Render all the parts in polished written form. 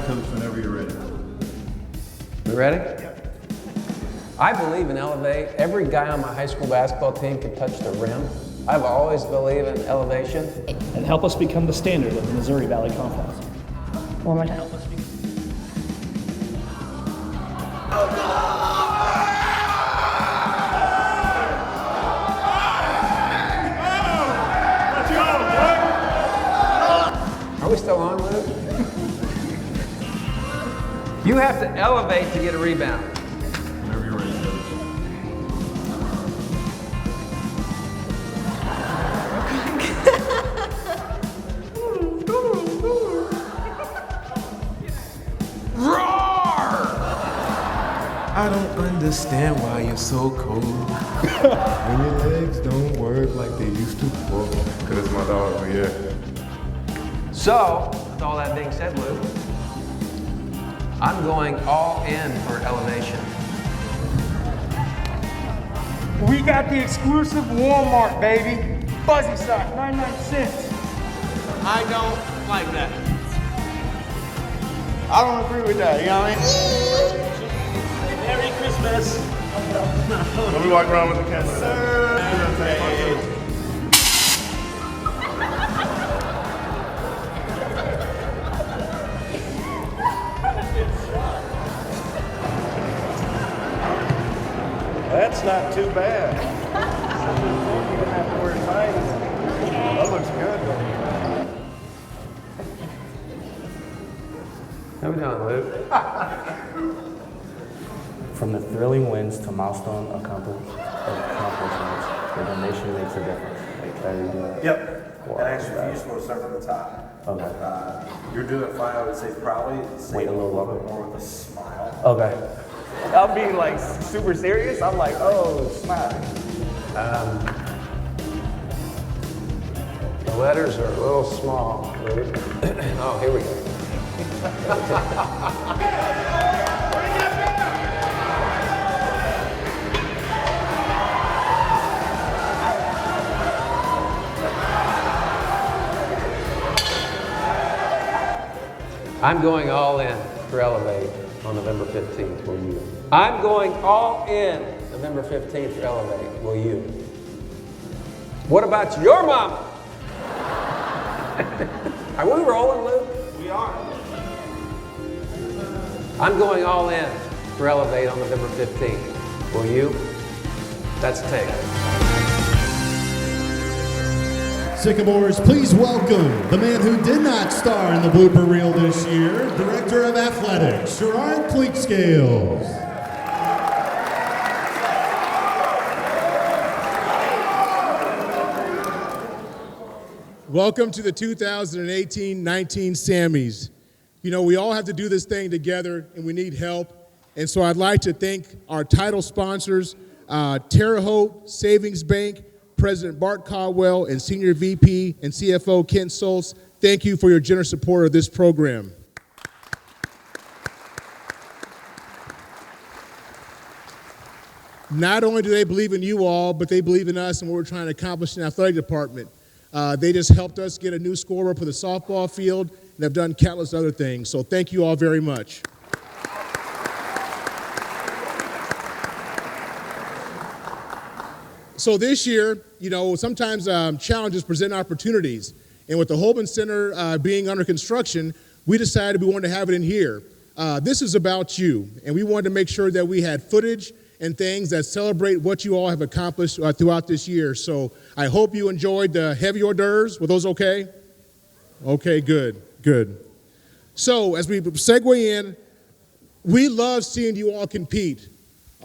Coach, whenever you're ready. You ready? Yep. I believe in Elevate. Every guy on my high school basketball team can touch the rim. I've always believed in elevation. And help us become the standard of the Missouri Valley Conference. One more time. Help us become. Are we still on, Luke? You have to elevate to get a rebound. Whenever you're ready, Coach. Roar! I don't understand why you're so cold. When your legs don't work like they used to before. Cause it's my dog, but yeah. So, with all that being said, Luke, I'm going all in for elevation. We got the exclusive Walmart, baby. Fuzzy sock, 99 cents. I don't like that. I don't agree with that, you know what I mean? Merry Christmas. Let me walk around with the camera. Sir. That's not too bad. You didn't have to wear ties. That looks good. How we doing, Luke? From the thrilling wins to milestone accomplishments, the donation makes a difference. Yep. And actually, you're supposed to start from the top. Okay. You're doing fine, I would say probably. Wait a little longer. More with a smile. Okay. I'm being like super serious. I'm like, oh, smile. The letters are a little small, Luke. Oh, here we go. I'm going all in for Elevate on November 15th, will you? I'm going all in November 15th for Elevate, will you? What about your mama? Are we rolling, Luke? We are. I'm going all in for Elevate on November 15th, will you? That's a take. Sycamores, please welcome the man who did not star in the blooper reel this year, Director of Athletics, Sherrard Cleekscales. Welcome to the 2018-19 SAMYS. You know, we all have to do this thing together, and we need help. And so I'd like to thank our title sponsors, Terre Haute Savings Bank, President Bart Caldwell, and Senior VP and CFO Kent Soltz. Thank you for your generous support of this program. Not only do they believe in you all, but they believe in us and what we're trying to accomplish in the athletic department. They just helped us get a new scoreboard for the softball field and have done countless other things. So thank you all very much. So this year, you know, sometimes challenges present opportunities. And with the Holman Center being under construction, we decided we wanted to have it in here. This is about you, and we wanted to make sure that we had footage and things that celebrate what you all have accomplished throughout this year. So I hope you enjoyed the heavy hors d'oeuvres. Were those okay? Okay, good, good. So as we segue in, we love seeing you all compete.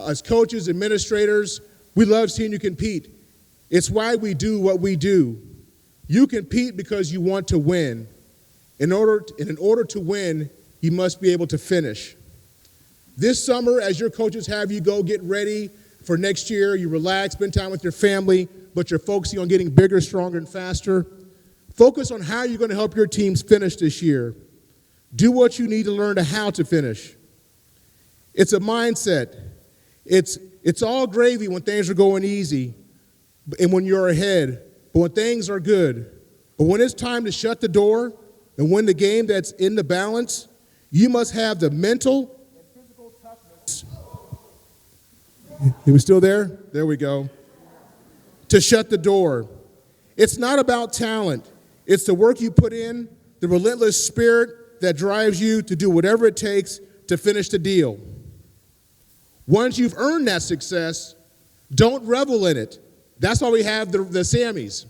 as coaches, administrators, we love seeing you compete. It's why we do what we do. You compete because you want to win. In order to win, you must be able to finish. This summer, as your coaches have you go get ready for next year, you relax, spend time with your family, but you're focusing on getting bigger, stronger, and faster. Focus on how you're going to help your teams finish this year. Do what you need to learn how to finish. It's a mindset. It's all gravy when things are going easy and when you're ahead, but when things are good. But when it's time to shut the door and win the game that's in the balance, you must have the mental and physical toughness. He was still there? There we go. To shut the door. It's not about talent. It's the work you put in, the relentless spirit that drives you to do whatever it takes to finish the deal. Once you've earned that success, don't revel in it. That's why we have the SAMYS.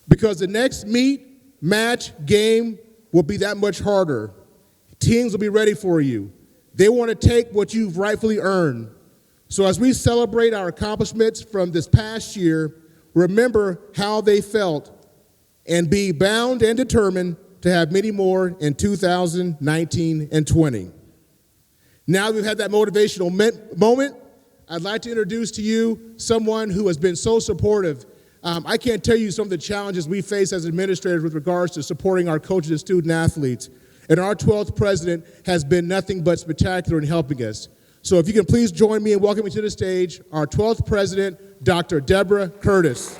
Because the next meet, match, game will be that much harder. Teams will be ready for you. They want to take what you've rightfully earned. So as we celebrate our accomplishments from this past year, remember how they felt and be bound and determined to have many more in 2019 and 20. Now that we've had that motivational moment, I'd like to introduce to you someone who has been so supportive. I can't tell you some of the challenges we face as administrators with regards to supporting our coaches and student athletes. And our 12th president has been nothing but spectacular in helping us. So if you can please join me in welcoming to the stage our 12th president, Dr. Deborah Curtis.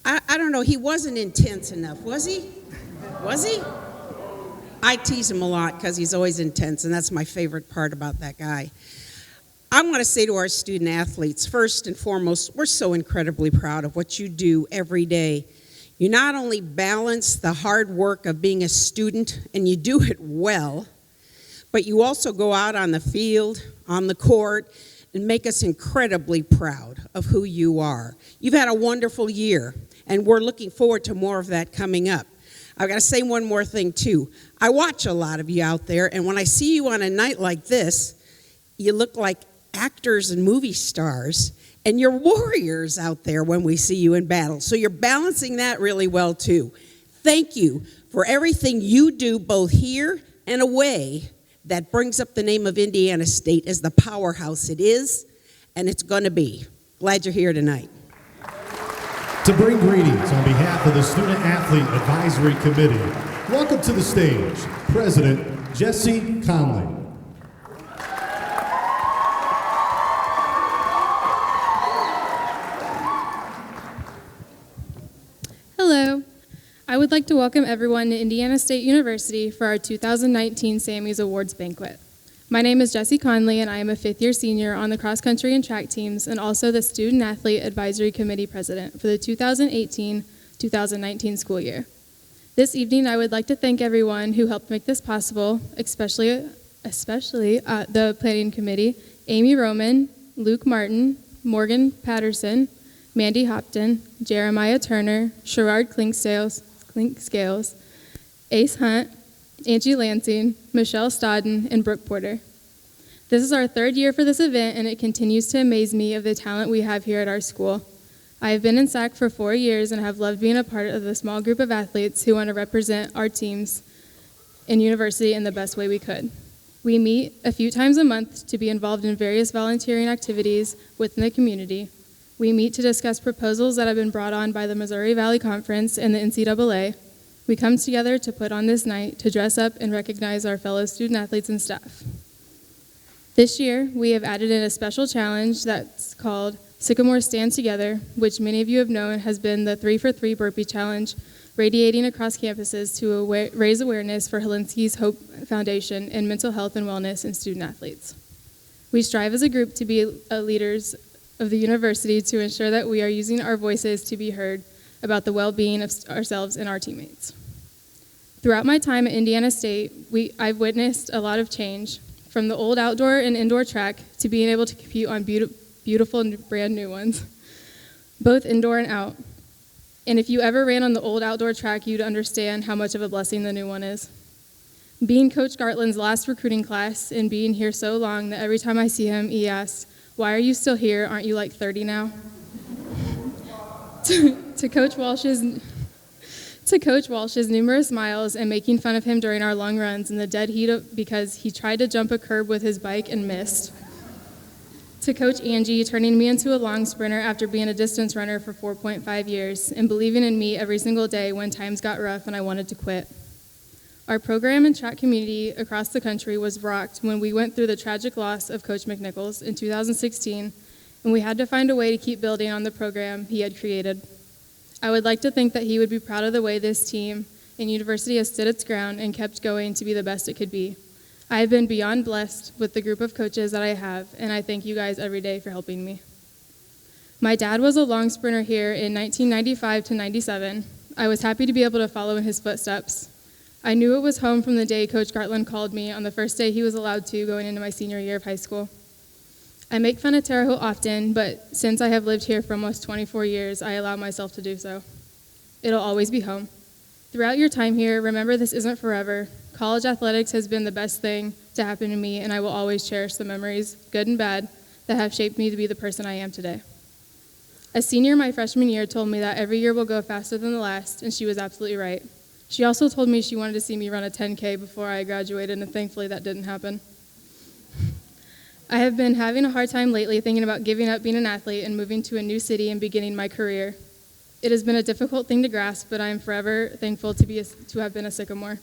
I don't know, he wasn't intense enough, was he? Was he? I tease him a lot because he's always intense, and that's my favorite part about that guy. I want to say to our student athletes, first and foremost, we're so incredibly proud of what you do every day. You not only balance the hard work of being a student, and you do it well, but you also go out on the field, on the court, and make us incredibly proud of who you are. You've had a wonderful year, and we're looking forward to more of that coming up. I've got to say one more thing, too. I watch a lot of you out there, and when I see you on a night like this, you look like actors and movie stars, and you're warriors out there when we see you in battle. So you're balancing that really well, too. Thank you for everything you do both here and away that brings up the name of Indiana State as the powerhouse it is, and it's going to be. Glad you're here tonight. To bring greetings on behalf of the Student Athlete Advisory Committee, welcome to the stage, President Jesse Conley. Hello. I would like to welcome everyone to Indiana State University for our 2019 SAMYS Awards Banquet. My name is Jessie Conley, and I am a fifth-year senior on the cross-country and track teams and also the Student Athlete Advisory Committee President for the 2018-2019 school year. This evening, I would like to thank everyone who helped make this possible, especially the Planning Committee, Amy Roman, Luke Martin, Morgan Patterson, Mandy Hopton, Jeremiah Turner, Sherrard Clinkscales, Ace Hunt, Angie Lansing, Michelle Stodden, and Brooke Porter. This is our third year for this event, and it continues to amaze me of the talent we have here at our school. I have been in SAC for 4 years and have loved being a part of the small group of athletes who want to represent our teams in university in the best way we could. We meet a few times a month to be involved in various volunteering activities within the community. We meet to discuss proposals that have been brought on by the Missouri Valley Conference and the NCAA. We come together to put on this night to dress up and recognize our fellow student athletes and staff. This year, we have added in a special challenge that's called Sycamore Stand Together, which many of you have known has been the 3-for-3 burpee challenge, radiating across campuses to raise awareness for Helsinki's Hope Foundation in mental health and wellness in student athletes. We strive as a group to be leaders of the university to ensure that we are using our voices to be heard about the well-being of ourselves and our teammates. Throughout my time at Indiana State, I've witnessed a lot of change, from the old outdoor and indoor track to being able to compete on beautiful and brand new ones, both indoor and out. And if you ever ran on the old outdoor track, you'd understand how much of a blessing the new one is. Being Coach Gartland's last recruiting class and being here so long that every time I see him, he asks, "Why are you still here? Aren't you like 30 now?" To Coach Walsh's numerous miles and making fun of him during our long runs in the dead heat because he tried to jump a curb with his bike and missed. To Coach Angie turning me into a long sprinter after being a distance runner for 4.5 years and believing in me every single day when times got rough and I wanted to quit. Our program and track community across the country was rocked when we went through the tragic loss of Coach McNichols in 2016, and we had to find a way to keep building on the program he had created. I would like to think that he would be proud of the way this team and university has stood its ground and kept going to be the best it could be. I have been beyond blessed with the group of coaches that I have, and I thank you guys every day for helping me. My dad was a long sprinter here in 1995 to 97. I was happy to be able to follow in his footsteps. I knew it was home from the day Coach Gartland called me on the first day he was allowed to going into my senior year of high school. I make fun of Terre Haute often, but since I have lived here for almost 24 years, I allow myself to do so. It'll always be home. Throughout your time here, remember this isn't forever. College athletics has been the best thing to happen to me, and I will always cherish the memories, good and bad, that have shaped me to be the person I am today. A senior my freshman year told me that every year will go faster than the last, and she was absolutely right. She also told me she wanted to see me run a 10K before I graduated, and thankfully that didn't happen. I have been having a hard time lately thinking about giving up being an athlete and moving to a new city and beginning my career. It has been a difficult thing to grasp, but I am forever thankful to have been a Sycamore.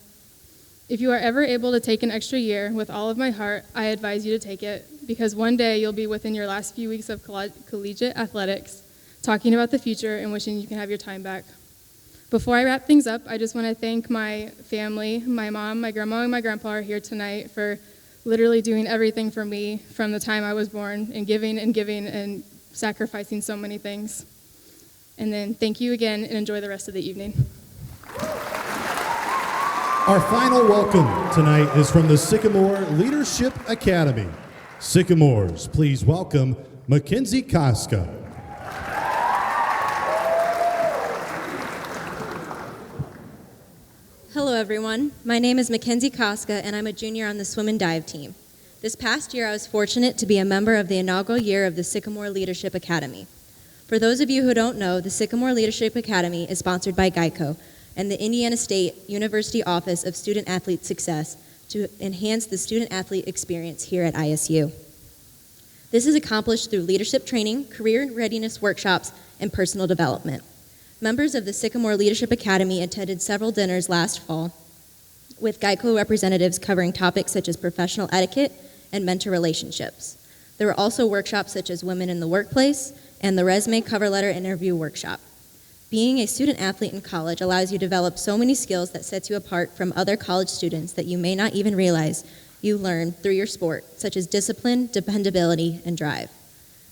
If you are ever able to take an extra year, with all of my heart, I advise you to take it, because one day you'll be within your last few weeks of collegiate athletics, talking about the future and wishing you can have your time back. Before I wrap things up, I just want to thank my family. My mom, my grandma, and my grandpa are here tonight for literally doing everything for me from the time I was born and giving and sacrificing so many things. And then thank you again and enjoy the rest of the evening. Our final welcome tonight is from the Sycamore Leadership Academy. Sycamores, please welcome Mackenzie Koska. Hello everyone, my name is Mackenzie Koska and I'm a junior on the swim and dive team. This past year I was fortunate to be a member of the inaugural year of the Sycamore Leadership Academy. For those of you who don't know, the Sycamore Leadership Academy is sponsored by GEICO and the Indiana State University Office of Student Athlete Success to enhance the student-athlete experience here at ISU. This is accomplished through leadership training, career readiness workshops, and personal development. Members of the Sycamore Leadership Academy attended several dinners last fall with GEICO representatives covering topics such as professional etiquette and mentor relationships. There were also workshops such as Women in the Workplace and the Resume Cover Letter Interview Workshop. Being a student athlete in college allows you to develop so many skills that sets you apart from other college students that you may not even realize you learn through your sport, such as discipline, dependability, and drive.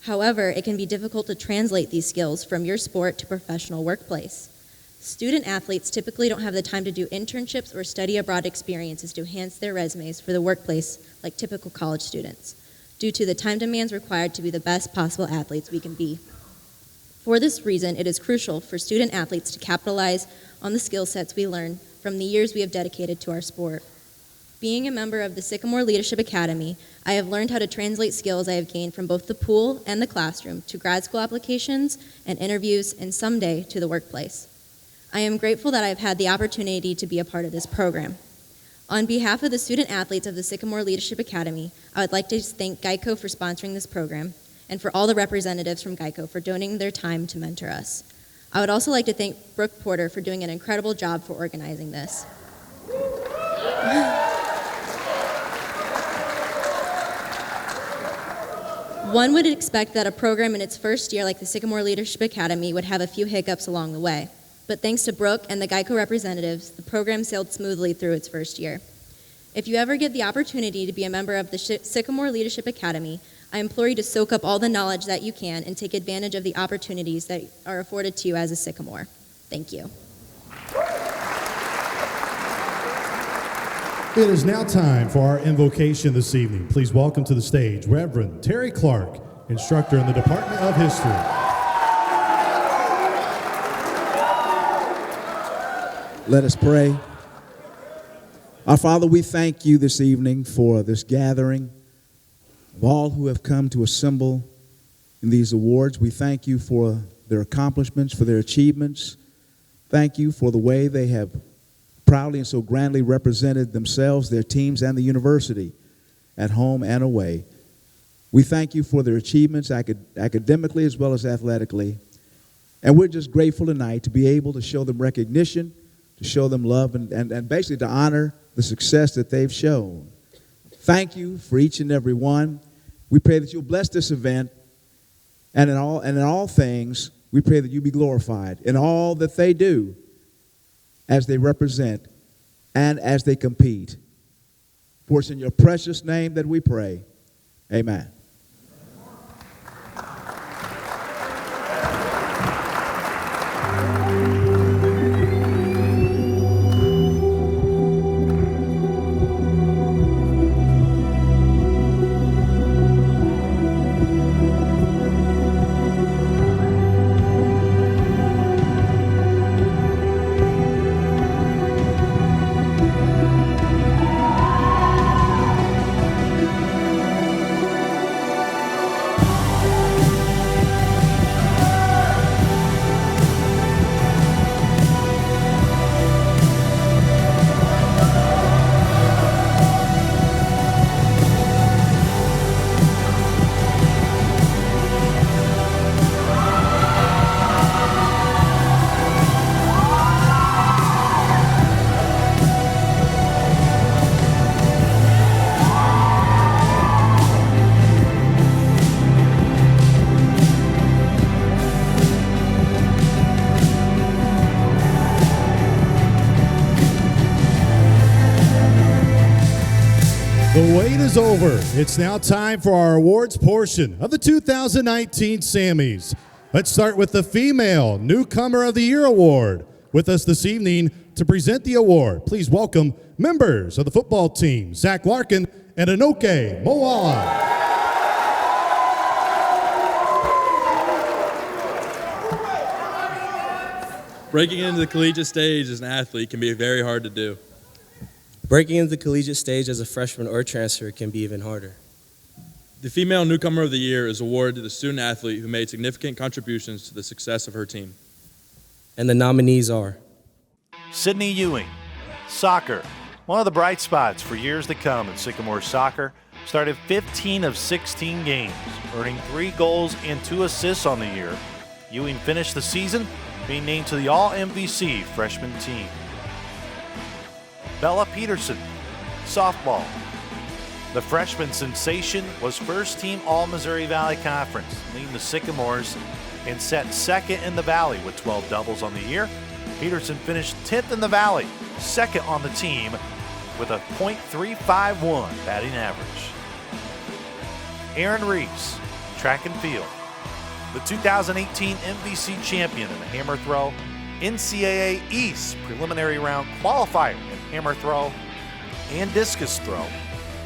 However, it can be difficult to translate these skills from your sport to professional workplace. Student athletes typically don't have the time to do internships or study abroad experiences to enhance their resumes for the workplace like typical college students, due to the time demands required to be the best possible athletes we can be. For this reason, it is crucial for student athletes to capitalize on the skill sets we learn from the years we have dedicated to our sport. Being a member of the Sycamore Leadership Academy, I have learned how to translate skills I have gained from both the pool and the classroom to grad school applications and interviews, and someday to the workplace. I am grateful that I have had the opportunity to be a part of this program. On behalf of the student athletes of the Sycamore Leadership Academy, I would like to thank GEICO for sponsoring this program, and for all the representatives from GEICO for donating their time to mentor us. I would also like to thank Brooke Porter for doing an incredible job for organizing this. One would expect that a program in its first year like the Sycamore Leadership Academy would have a few hiccups along the way, but thanks to Brooke and the GEICO representatives, the program sailed smoothly through its first year. If you ever get the opportunity to be a member of the Sycamore Leadership Academy, I implore you to soak up all the knowledge that you can and take advantage of the opportunities that are afforded to you as a Sycamore. Thank you. It is now time for our invocation this evening. Please welcome to the stage Reverend Terry Clark, instructor in the Department of History. Let us pray. Our Father, we thank you this evening for this gathering of all who have come to assemble in these awards. We thank you for their accomplishments, for their achievements. Thank you for the way they have proudly and so grandly represented themselves, their teams, and the university at home and away. We thank you for their achievements academically as well as athletically. And we're just grateful tonight to be able to show them recognition, to show them love, and basically to honor the success that they've shown. Thank you for each and every one. We pray that you'll bless this event, and in all things, we pray that you be glorified in all that they do as they represent and as they compete. For it's in your precious name that we pray. Amen. The wait is over. It's now time for our awards portion of the 2019 SAMYS. Let's start with the Female Newcomer of the Year Award. With us this evening to present the award, please welcome members of the football team, Zach Larkin and Anoke Moala. Breaking into the collegiate stage as an athlete can be very hard to do. Breaking into the collegiate stage as a freshman or transfer can be even harder. The Female Newcomer of the Year is awarded to the student athlete who made significant contributions to the success of her team. And the nominees are Sydney Ewing, soccer. One of the bright spots for years to come in Sycamore soccer. Started 15 of 16 games, earning 3 goals and 2 assists on the year. Ewing finished the season being named to the All-MVC freshman team. Bella Peterson, softball. The freshman sensation was first team All-Missouri Valley Conference, leading the Sycamores and set second in the Valley with 12 doubles on the year. Peterson finished 10th in the Valley, second on the team with a .351 batting average. Aaron Reeves, track and field. The 2018 MVC champion in the hammer throw, NCAA East preliminary round qualifier in hammer throw and discus throw,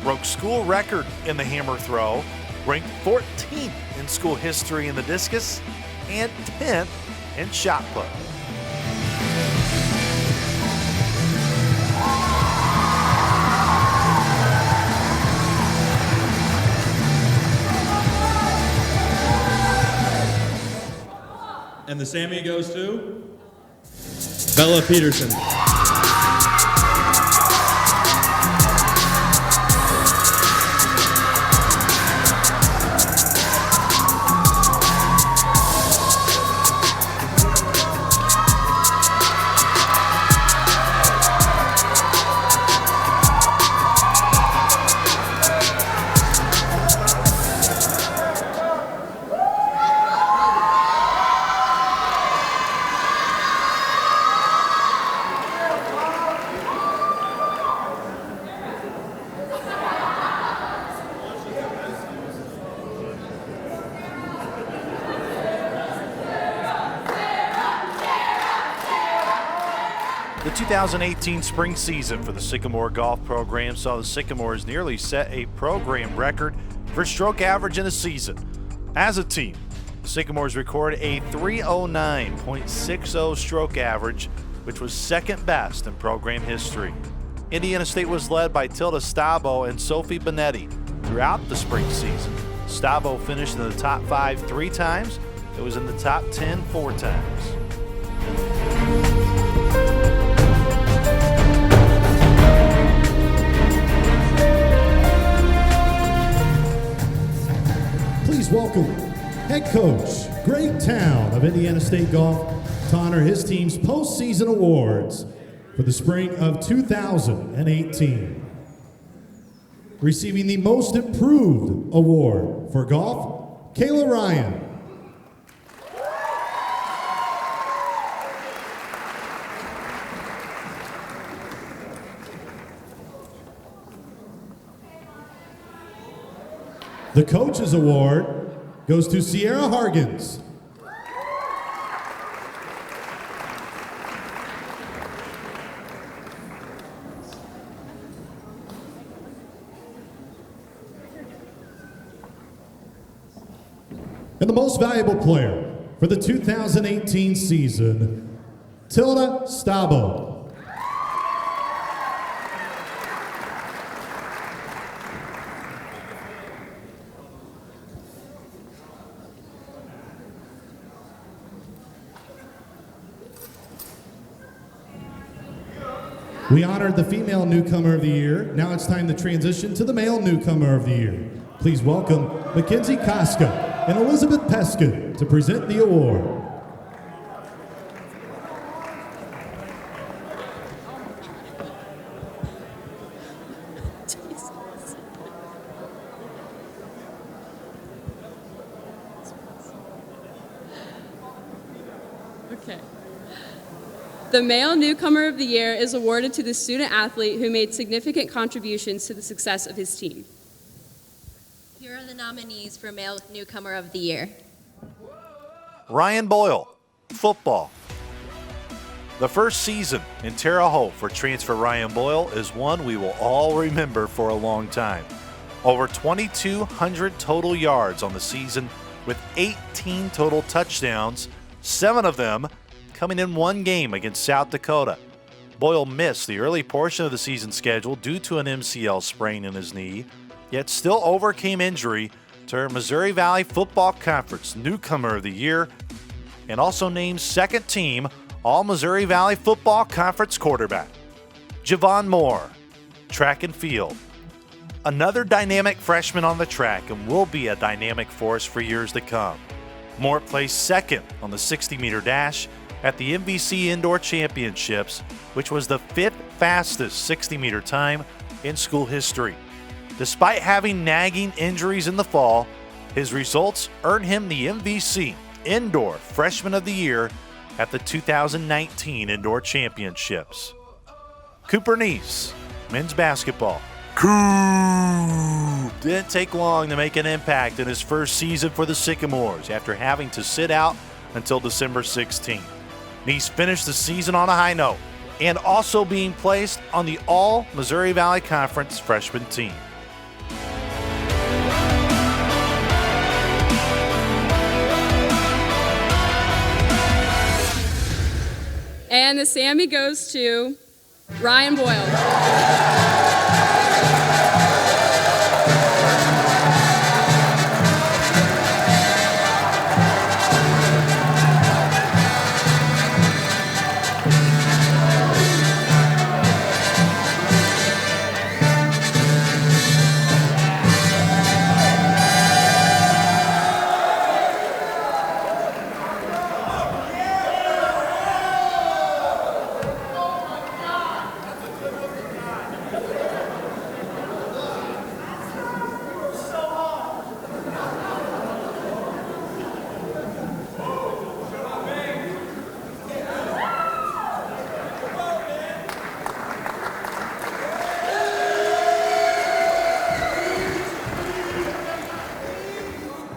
broke school record in the hammer throw, ranked 14th in school history in the discus, and 10th in shot put. And the Sammy goes to Bella Peterson. The 2018 spring season for the Sycamore Golf program saw the Sycamores nearly set a program record for stroke average in a season. As a team, the Sycamores recorded a 309.60 stroke average, which was second best in program history. Indiana State was led by Tilda Stabo and Sophie Benetti throughout the spring season. Stabo finished in the top 5 3 times. It was in the top 10 4 times. Please welcome head coach Greg Town of Indiana State Golf to honor his team's postseason awards for the spring of 2018. Receiving the Most Improved Award for golf, Kayla Ryan. The Coach's Award goes to Sierra Hargens. And the Most Valuable Player for the 2018 season, Tilda Stabo. We honored the Female Newcomer of the Year. Now it's time to transition to the Male Newcomer of the Year. Please welcome Mackenzie Koska and Elizabeth Peskin to present the award. Okay. The Male Newcomer of the Year is awarded to the student athlete who made significant contributions to the success of his team. Here are the nominees for Male Newcomer of the Year. Ryan Boyle, football. The first season in Terre Haute for transfer Ryan Boyle is one we will all remember for a long time. Over 2,200 total yards on the season with 18 total touchdowns, 7 of them coming in one game against South Dakota. Boyle missed the early portion of the season schedule due to an MCL sprain in his knee, yet still overcame injury to earn Missouri Valley Football Conference Newcomer of the Year and also named second team All-Missouri Valley Football Conference quarterback. Javon Moore, track and field. Another dynamic freshman on the track and will be a dynamic force for years to come. Moore placed second on the 60-meter dash at the MVC Indoor Championships, which was the 5th fastest 60-meter time in school history. Despite having nagging injuries in the fall, his results earned him the MVC Indoor Freshman of the Year at the 2019 Indoor Championships. Cooper Neese, men's basketball. Didn't take long to make an impact in his first season for the Sycamores after having to sit out until December 16th. Neese finished the season on a high note and also being placed on the All-Missouri Valley Conference freshman team. And the Sammy goes to Ryan Boyle.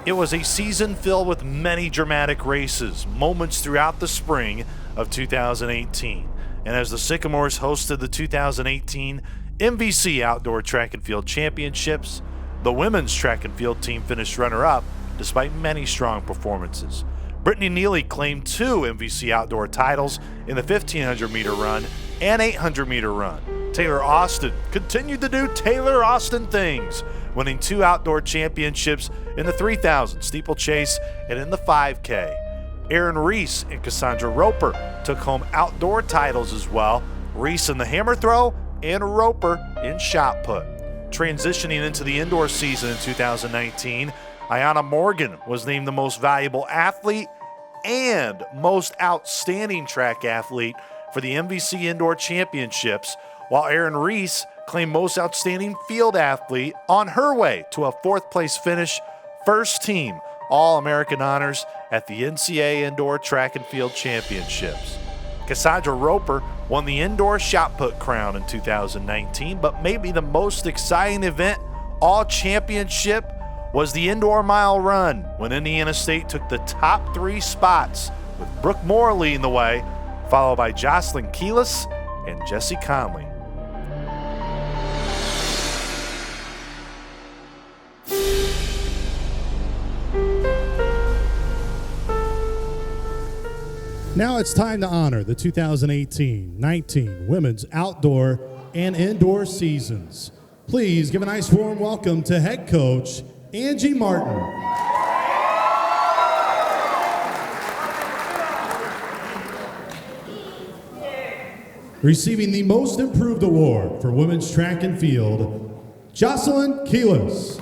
It was a season filled with many dramatic races, moments throughout the spring of 2018. And as the Sycamores hosted the 2018 MVC Outdoor Track and Field Championships, the women's track and field team finished runner-up despite many strong performances. Brittany Neely claimed 2 MVC outdoor titles in the 1500 meter run and 800 meter run. Taylor Austin continued to do Taylor Austin things, winning 2 outdoor championships in the 3000 steeplechase and in the 5K. Erin Reese and Cassandra Roper took home outdoor titles as well, Reese in the hammer throw and Roper in shot put. Transitioning into the indoor season in 2019, Ayana Morgan was named the most valuable athlete and most outstanding track athlete for the MVC Indoor Championships, while Erin Reese claimed most outstanding field athlete on her way to a 4th place finish, first team All-American honors at the NCAA Indoor Track and Field Championships. Cassandra Roper won the indoor shot put crown in 2019, but maybe the most exciting event all championship was the indoor mile run, when Indiana State took the top 3 spots, with Brooke Moore leading the way, followed by Jocelyn Keelis and Jessie Conley. Now it's time to honor the 2018-19 women's outdoor and indoor seasons. Please give a nice warm welcome to head coach Angie Martin. Receiving the Most Improved Award for Women's Track and Field, Jocelyn Keelis.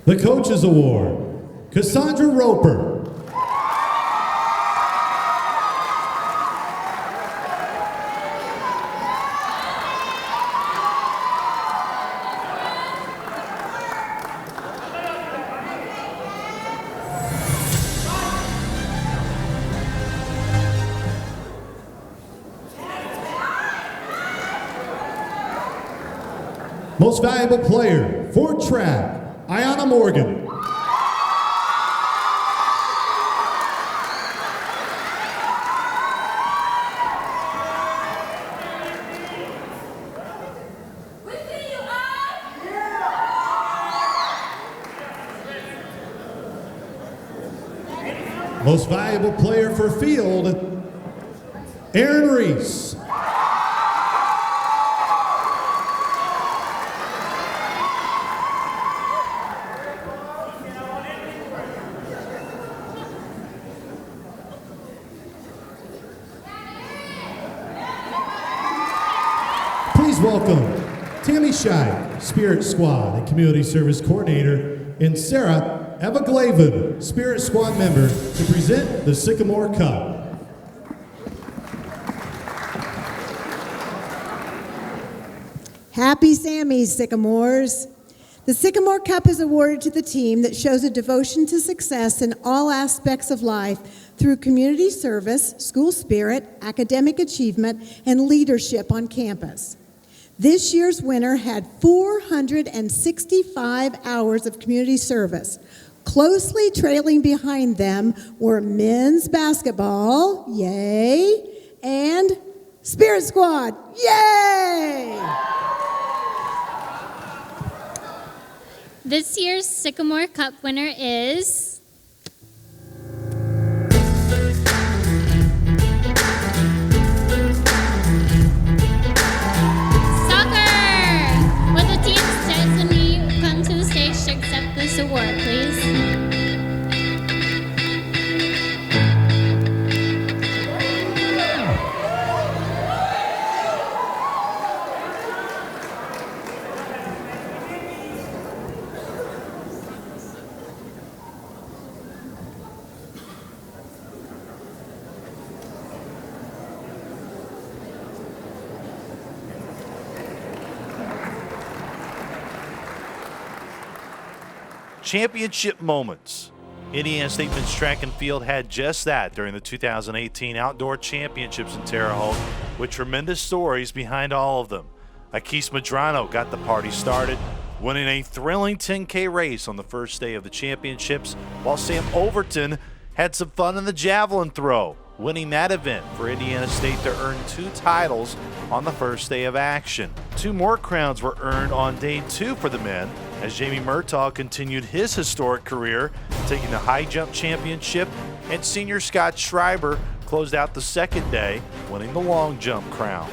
The Coaches Award, Cassandra Roper. Most Valuable Player for Track, Ayana Morgan. Most Valuable Player for Field, Erin Reese. Please welcome Tammy Scheib, Spirit Squad and Community Service Coordinator, and Sarah Eva Glavin, Spirit Squad member, to present the Sycamore Cup. Happy SAMYS, Sycamores. The Sycamore Cup is awarded to the team that shows a devotion to success in all aspects of life through community service, school spirit, academic achievement, and leadership on campus. This year's winner had 465 hours of community service. Closely trailing behind them were men's basketball, yay, and Spirit Squad, yay! This year's Sycamore Cup winner is this award, please. Championship moments. Indiana State men's track and field had just that during the 2018 Outdoor Championships in Terre Haute, with tremendous stories behind all of them. Akis Medrano got the party started, winning a thrilling 10K race on the first day of the championships, while Sam Overton had some fun in the javelin throw, winning that event for Indiana State to earn 2 titles on the first day of action. 2 more crowns were earned on day 2 for the men, as Jamie Murtaugh continued his historic career, taking the high jump championship, and senior Scott Schreiber closed out the second day, winning the long jump crown.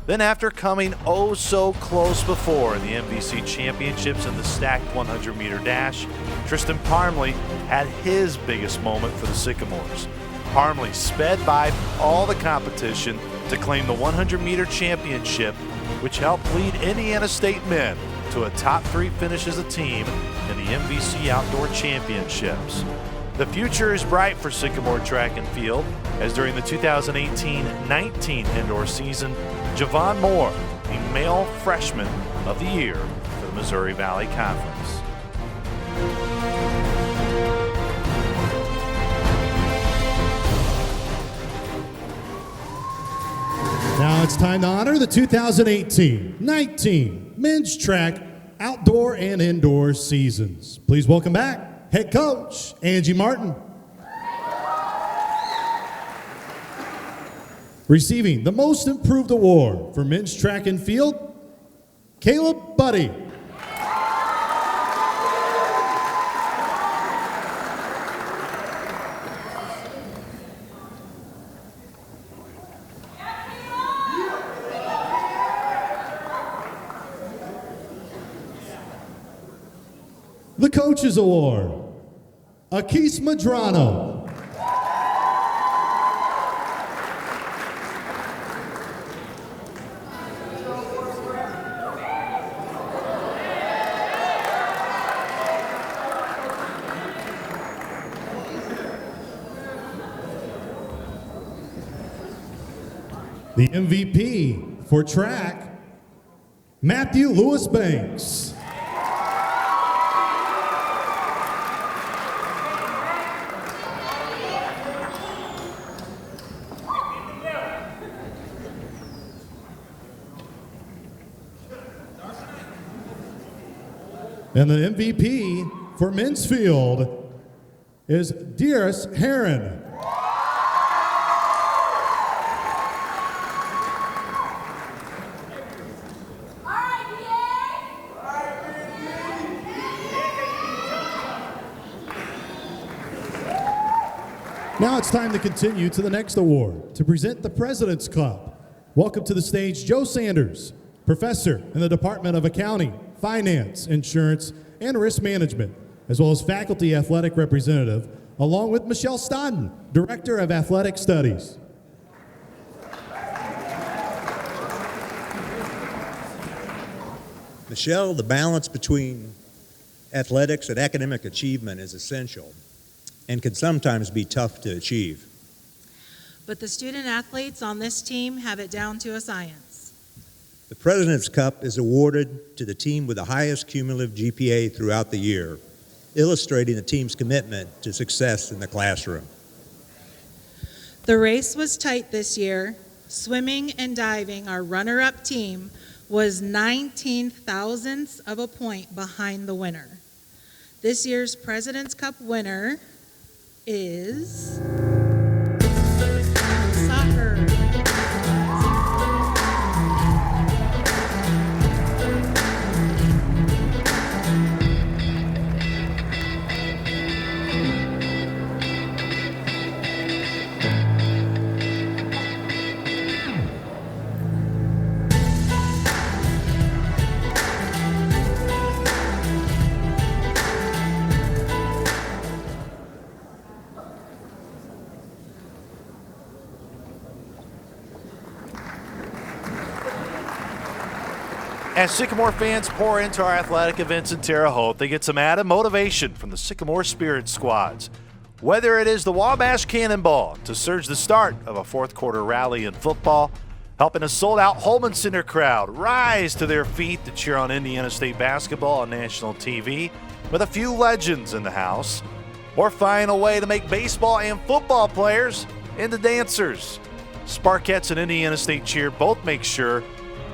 Then after coming oh so close before in the MVC championships in the stacked 100-meter dash, Tristan Parmley had his biggest moment for the Sycamores. Parmley sped by all the competition to claim the 100-meter championship, which helped lead Indiana State men to a top 3 finish as a team in the MVC Outdoor Championships. The future is bright for Sycamore Track and Field, as during the 2018-19 indoor season, Javon Moore, the male freshman of the year for the Missouri Valley Conference. Now it's time to honor the 2018-19 men's track outdoor and indoor seasons. Please welcome back head coach Angie Martin. Receiving the Most Improved Award for men's track and field, Caleb Buddy. The Coaches Award, Akis Madrano. The MVP for track, Matthew Lewis Banks. And the MVP for men's field is Darius Heron. Now it's time to continue to the next award to present the President's Cup. Welcome to the stage Joe Sanders, professor in the Department of Accounting, Finance, Insurance, and Risk Management, as well as faculty athletic representative, along with Michelle Stodden, Director of Athletic Studies. Michelle, the balance between athletics and academic achievement is essential and can sometimes be tough to achieve. But the student athletes on this team have it down to a science. The President's Cup is awarded to the team with the highest cumulative GPA throughout the year, illustrating the team's commitment to success in the classroom. The race was tight this year. Swimming and diving, our runner-up team, was 19 thousandths of a point behind the winner. This year's President's Cup winner is soccer. As Sycamore fans pour into our athletic events in Terre Haute, they get some added motivation from the Sycamore Spirit squads. Whether it is the Wabash Cannonball to surge the start of a fourth quarter rally in football, helping a sold-out Holman Center crowd rise to their feet to cheer on Indiana State basketball on national TV with a few legends in the house, or find a way to make baseball and football players into dancers. Sparkettes and Indiana State Cheer both make sure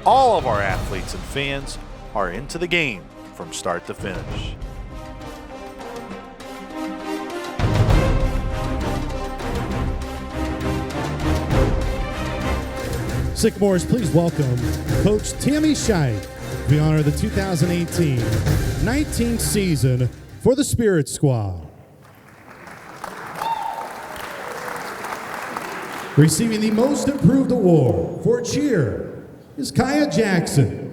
all of our athletes and fans are into the game from start to finish. Sycamores, please welcome Coach Tammy Scheid. We honor the 2018-19 season for the Spirit Squad. Receiving the Most Improved Award for cheer is Kaya Jackson.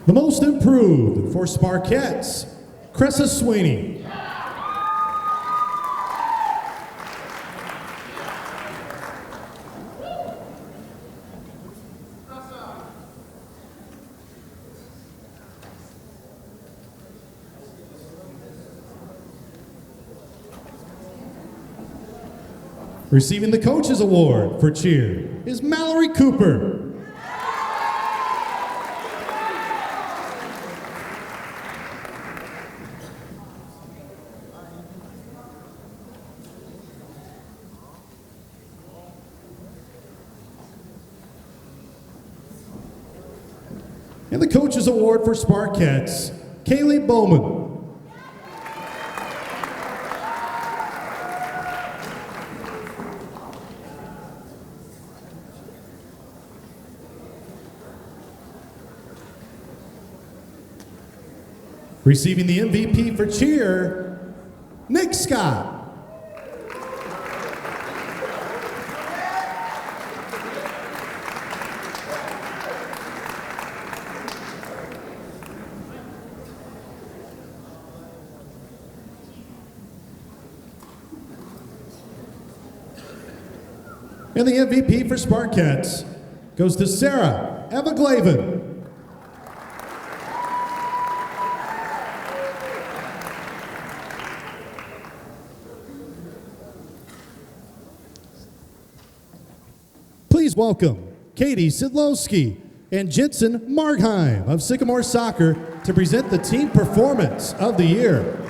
The Most Improved for Sparkettes, Cressa Sweeney. Receiving the Coaches Award for cheer is Mallory Cooper. And the Coaches Award for Sparkettes, Kaylee Bowman. Receiving the MVP for cheer, Nick Scott. And the MVP for Sparkettes goes to Sarah Eva Glavin. Please welcome Katie Sidlowski and Jensen Margheim of Sycamore Soccer to present the Team Performance of the Year.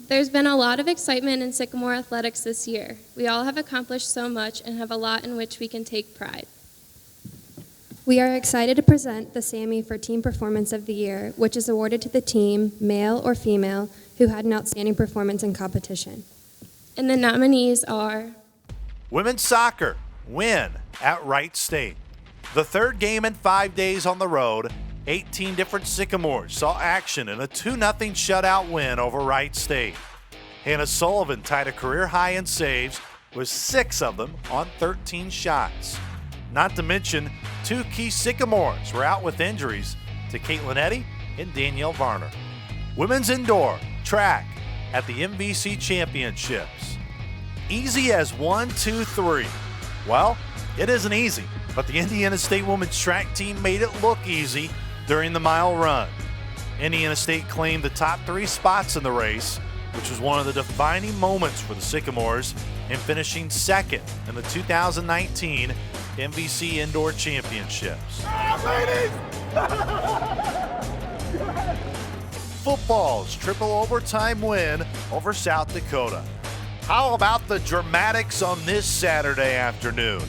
There's been a lot of excitement in Sycamore athletics this year. We all have accomplished so much and have a lot in which we can take pride. We are excited to present the SAMY for Team Performance of the Year, which is awarded to the team, male or female, who had an outstanding performance in competition. And the nominees are Women's soccer, win at Wright State. The third game in 5 days on the road, 18 different Sycamores saw action in a 2-0 shutout win over Wright State. Hannah Sullivan tied a career high in saves with 6 of them on 13 shots. Not to mention, 2 key Sycamores were out with injuries to Caitlin Eddy and Danielle Varner. Women's indoor track at the MVC Championships. Easy as 1, 2, 3. Well, it isn't easy, but the Indiana State women's track team made it look easy during the mile run. Indiana State claimed the top 3 spots in the race, which was one of the defining moments for the Sycamores in finishing second in the 2019 MVC Indoor Championships. Football's triple overtime win over South Dakota. How about the dramatics on this Saturday afternoon?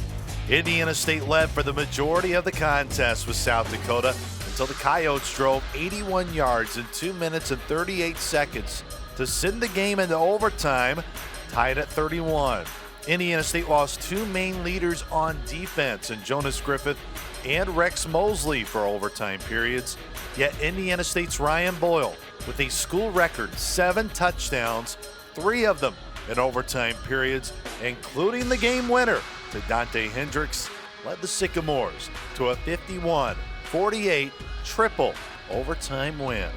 Indiana State led for the majority of the contest with South Dakota until the Coyotes drove 81 yards in 2 minutes and 38 seconds to send the game into overtime, tied at 31. Indiana State lost 2 main leaders on defense in Jonas Griffith and Rex Mosley for overtime periods, yet Indiana State's Ryan Boyle with a school record 7 touchdowns, 3 of them in overtime periods, including the game winner to Dante Hendricks, led the Sycamores to a 51-48 triple overtime win.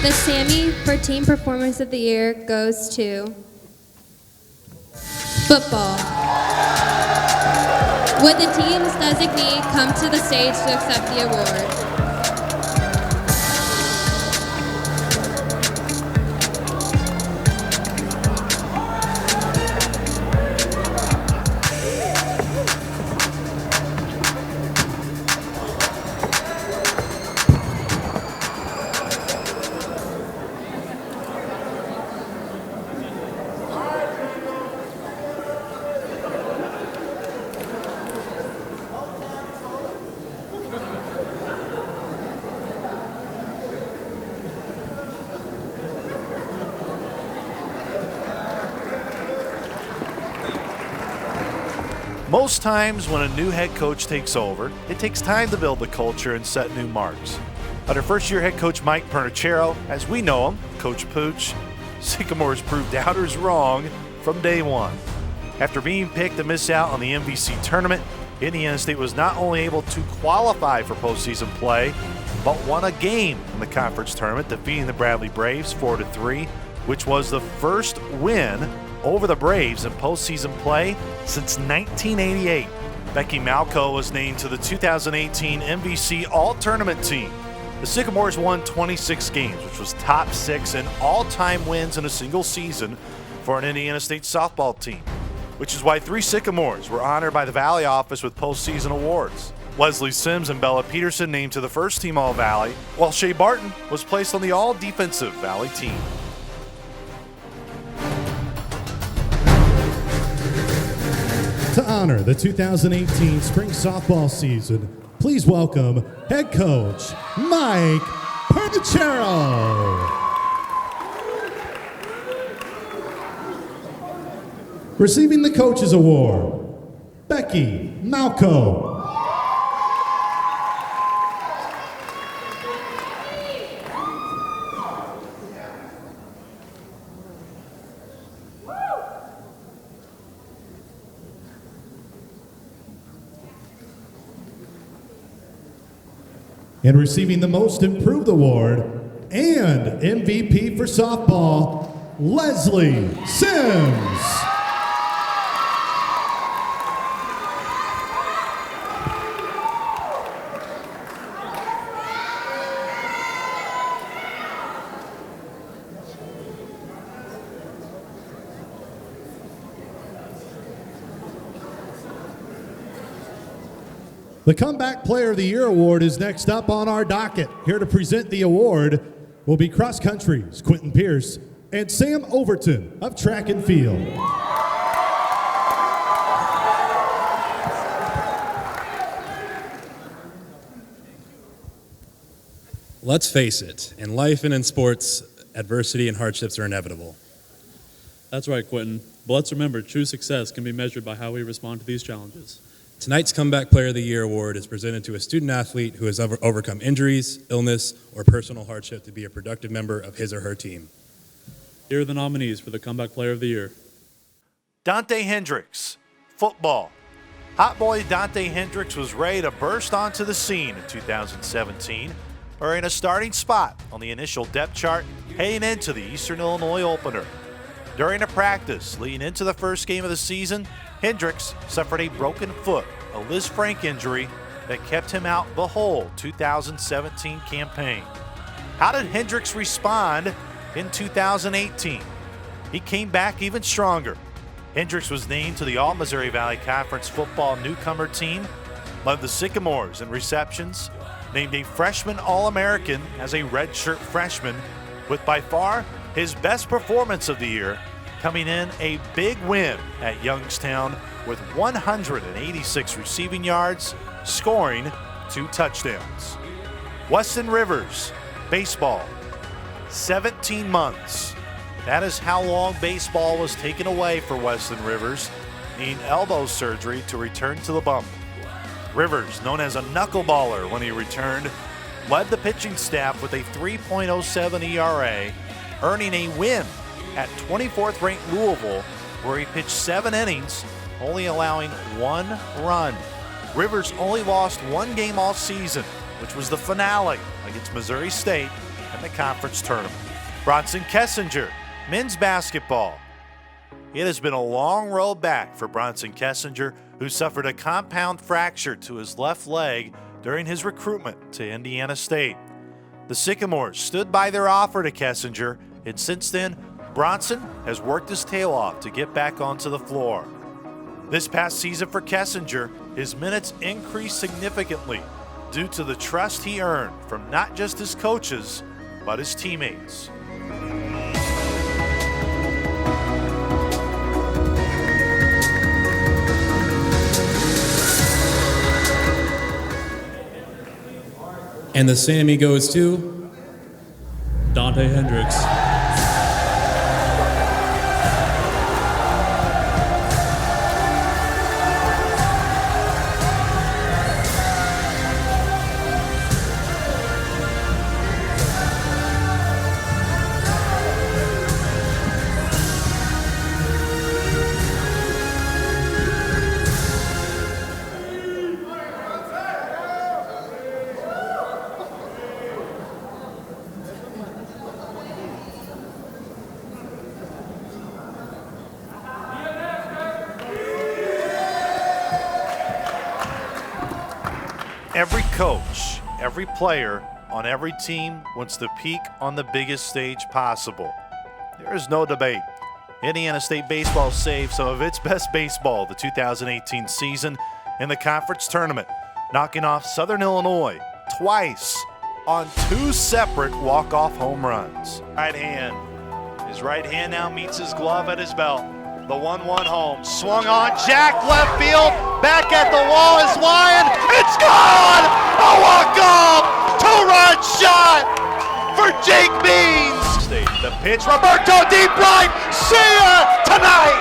The SAMY for Team Performance of the Year goes to football. Would the team's designee come to the stage to accept the award? Most times when a new head coach takes over, it takes time to build the culture and set new marks. Under first-year head coach Mike Pernicero, as we know him, Coach Pooch, Sycamores proved doubters wrong from day one. After being picked to miss out on the MVC tournament, Indiana State was not only able to qualify for postseason play, but won a game in the conference tournament, defeating the Bradley Braves 4-3, which was the first win over the Braves in postseason play since 1988. Becky Malco was named to the 2018 MVC All-Tournament team. The Sycamores won 26 games, which was top 6 in all-time wins in a single season for an Indiana State softball team, which is why 3 Sycamores were honored by the Valley office with postseason awards. Leslie Sims and Bella Peterson named to the first team All-Valley, while Shea Barton was placed on the All-Defensive Valley team. To honor the 2018 spring softball season, please welcome head coach Mike Pernicero. Receiving the Coaches Award, Becky Malco. And receiving the Most Improved Award and MVP for softball, Leslie Sims. The Comeback Player of the Year Award is next up on our docket. Here to present the award will be cross country's Quentin Pierce and Sam Overton of track and field. Let's face it, in life and in sports, adversity and hardships are inevitable. That's right, Quentin. But let's remember, true success can be measured by how we respond to these challenges. Tonight's Comeback Player of the Year Award is presented to a student athlete who has overcome injuries, illness, or personal hardship to be a productive member of his or her team. Here are the nominees for the Comeback Player of the Year. Dante Hendricks, football. Hot boy Dante Hendricks was ready to burst onto the scene in 2017, earning a starting spot on the initial depth chart heading into the Eastern Illinois opener. During a practice leading into the first game of the season, Hendricks suffered a broken foot, a Liz Frank injury that kept him out the whole 2017 campaign. How did Hendricks respond in 2018? He came back even stronger. Hendricks was named to the All-Missouri Valley Conference football newcomer team, led the Sycamores in receptions, named a freshman All-American as a redshirt freshman, with by far his best performance of the year coming in a big win at Youngstown with 186 receiving yards, scoring 2 touchdowns. Weston Rivers, baseball, 17 months. That is how long baseball was taken away for Weston Rivers, needing elbow surgery to return to the bump. Rivers, known as a knuckleballer when he returned, led the pitching staff with a 3.07 ERA, earning a win at 24th ranked Louisville, where he pitched 7 innings, only allowing 1 run. Rivers only lost 1 game all season, which was the finale against Missouri State in the conference tournament. Bronson Kessinger, men's basketball. It has been a long road back for Bronson Kessinger, who suffered a compound fracture to his left leg during his recruitment to Indiana State. The Sycamores stood by their offer to Kessinger, and since then, Bronson has worked his tail off to get back onto the floor. This past season for Kessinger, his minutes increased significantly due to the trust he earned from not just his coaches, but his teammates. And the Sammy goes to Dante Hendricks. Every coach, every player on every team wants to peak on the biggest stage possible. There is no debate. Indiana State baseball saved some of its best baseball the 2018 season in the conference tournament, knocking off Southern Illinois twice on 2 separate walk-off home runs. Right hand. His right hand now meets his glove at his belt. The 1-1 home. Swung on, Jack left field. Back at the wall is Lyon. It's gone! A walk-off! 2-run shot for Jake Means. The pitch, Roberto deep right. See ya tonight.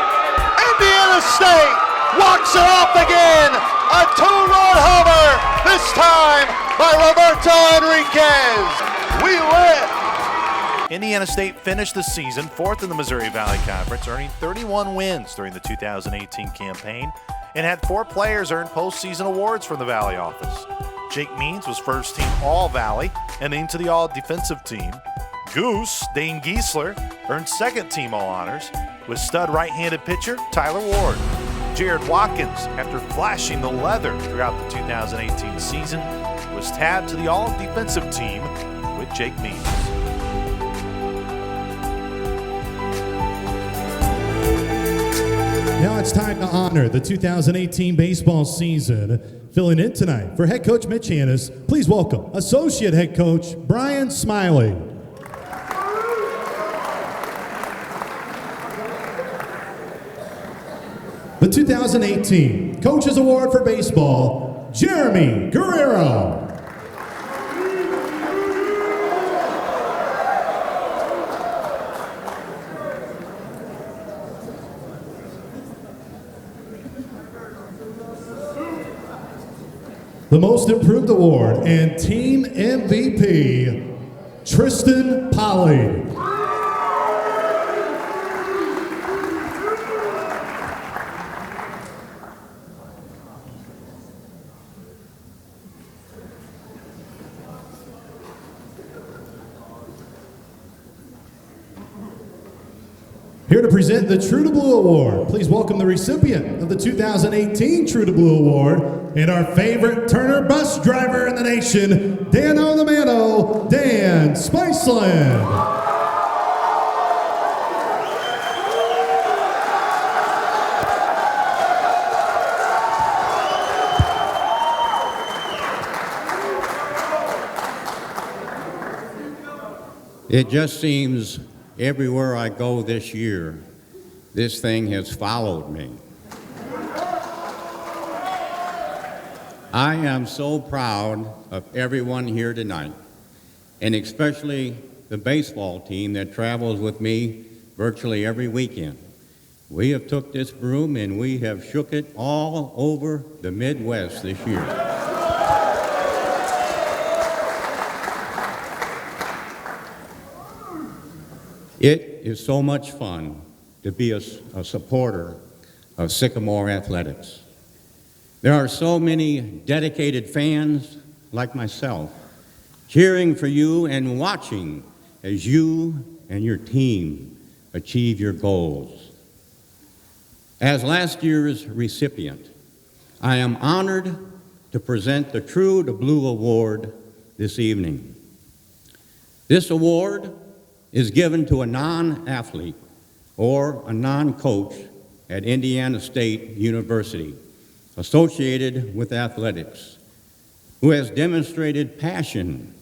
Indiana State walks it off again. A 2-run homer, this time by Roberto Enriquez. We win. Indiana State finished the season 4th in the Missouri Valley Conference, earning 31 wins during the 2018 campaign, and had 4 players earn postseason awards from the Valley office. Jake Means was first team All-Valley and into the All-Defensive team. Goose, Dane Giesler, earned second team All-Honors with stud right-handed pitcher Tyler Ward. Jared Watkins, after flashing the leather throughout the 2018 season, was tabbed to the All-Defensive team with Jake Means. Now it's time to honor the 2018 baseball season. Filling in tonight for head coach Mitch Hannes, please welcome associate head coach Brian Smiley. The 2018 Coaches Award for Baseball, Jeremy Guerrero. The Most Improved Award and Team MVP, Tristan Polly. Here to present the True to Blue Award, please welcome the recipient of the 2018 True to Blue Award and our favorite Turner bus driver in the nation, Dano the Mano, Dan Spiceland. It just seems everywhere I go this year, this thing has followed me. I am so proud of everyone here tonight, and especially the baseball team that travels with me virtually every weekend. We have took this broom and we have shook it all over the Midwest this year. It is so much fun to be a supporter of Sycamore Athletics. There are so many dedicated fans like myself cheering for you and watching as you and your team achieve your goals. As last year's recipient, I am honored to present the True to Blue Award this evening. This award is given to a non-athlete or a non-coach at Indiana State University associated with athletics who has demonstrated passion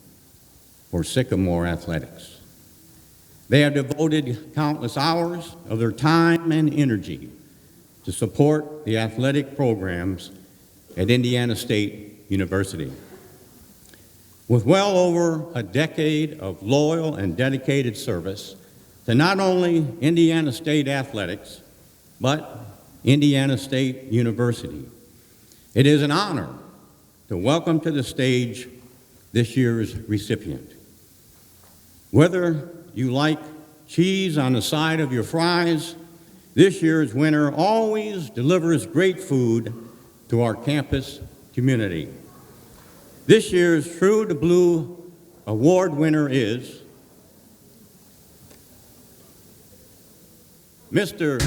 for Sycamore Athletics. They have devoted countless hours of their time and energy to support the athletic programs at Indiana State University. With well over a decade of loyal and dedicated service to not only Indiana State Athletics, but Indiana State University, it is an honor to welcome to the stage this year's recipient. Whether you like cheese on the side of your fries, this year's winner always delivers great food to our campus community. This year's True to Blue Award winner is Mr.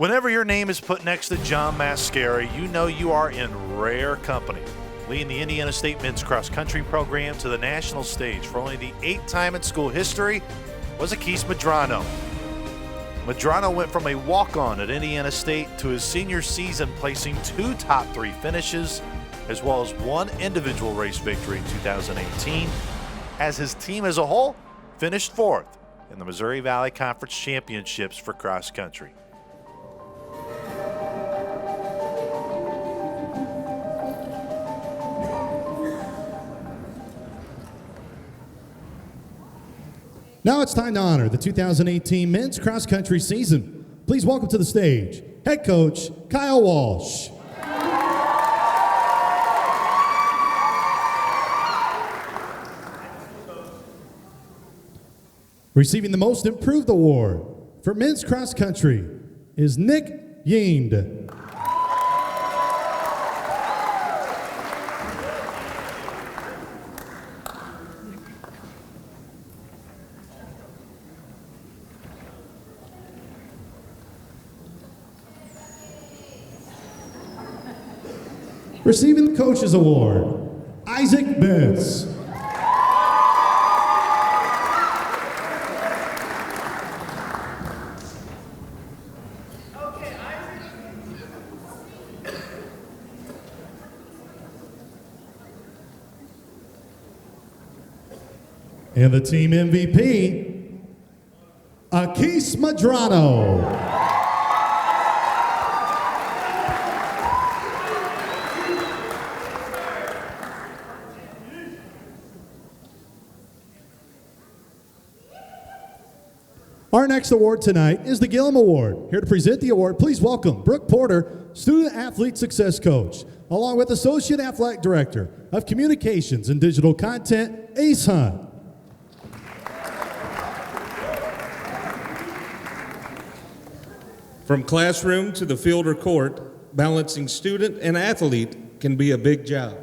Whenever your name is put next to John Mascara, you know you are in rare company. Leading the Indiana State men's cross-country program to the national stage for only the 8th time in school history was Akis Medrano. Medrano went from a walk-on at Indiana State to his senior season placing 2 top 3 finishes, as well as 1 individual race victory in 2018, as his team as a whole finished 4th in the Missouri Valley Conference Championships for cross-country. Now it's time to honor the 2018 men's cross-country season. Please welcome to the stage head coach Kyle Walsh. Receiving the Most Improved Award for men's cross-country is Nick Yeend. Receiving the Coach's Award, Isaac Betts. And the team MVP, Akis Medrano. Our next award tonight is the Gillum Award. Here to present the award, please welcome Brooke Porter, Student Athlete Success Coach, along with Associate Athletic Director of Communications and Digital Content, Ace Hunt. From classroom to the field or court, balancing student and athlete can be a big job.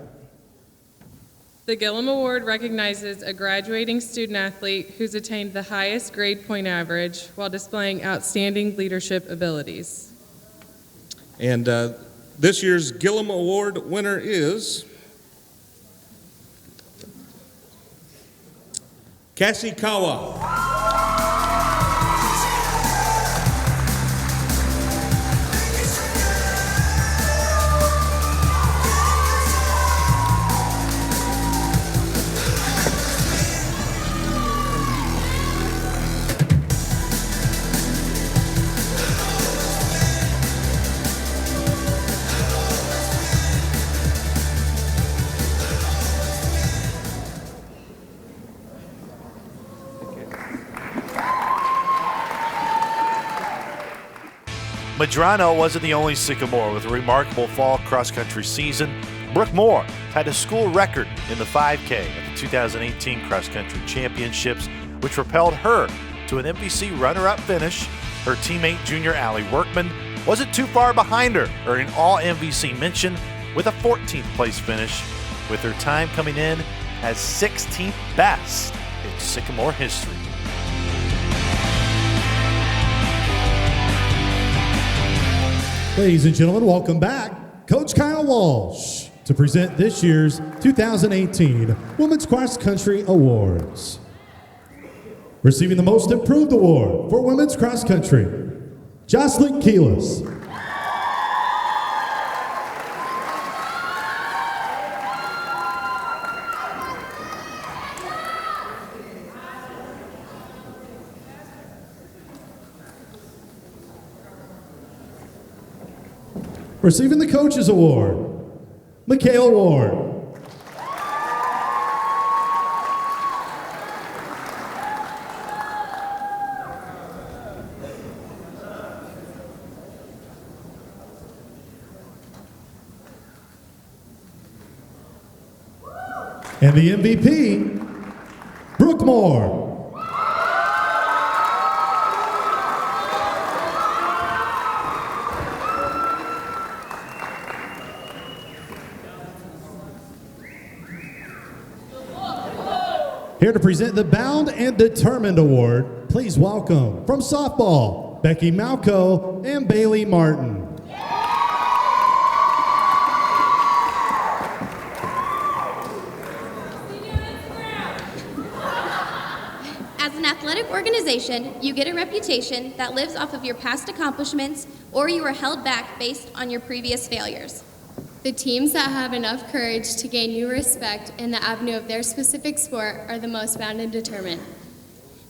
The Gillum Award recognizes a graduating student athlete who's attained the highest grade point average while displaying outstanding leadership abilities. And this year's Gillum Award winner is Cassie Kawa. Medrano wasn't the only Sycamore with a remarkable fall cross-country season. Brooke Moore had a school record in the 5K at the 2018 cross-country championships, which propelled her to an MVC runner-up finish. Her teammate junior Allie Workman wasn't too far behind her, earning all MVC mention with a 14th place finish, with her time coming in as 16th best in Sycamore history. Ladies and gentlemen, welcome back. Coach Kyle Walsh to present this year's 2018 Women's Cross Country Awards. Receiving the Most Improved Award for Women's Cross Country, Jocelyn Keelis. Receiving the Coach's Award, Michaela Ward. And the MVP, Brooke Moore. Here to present the Bound and Determined Award, please welcome from softball, Becky Malco, and Bailey Martin. As an athletic organization, you get a reputation that lives off of your past accomplishments, or you are held back based on your previous failures. The teams that have enough courage to gain new respect in the avenue of their specific sport are the most bound and determined.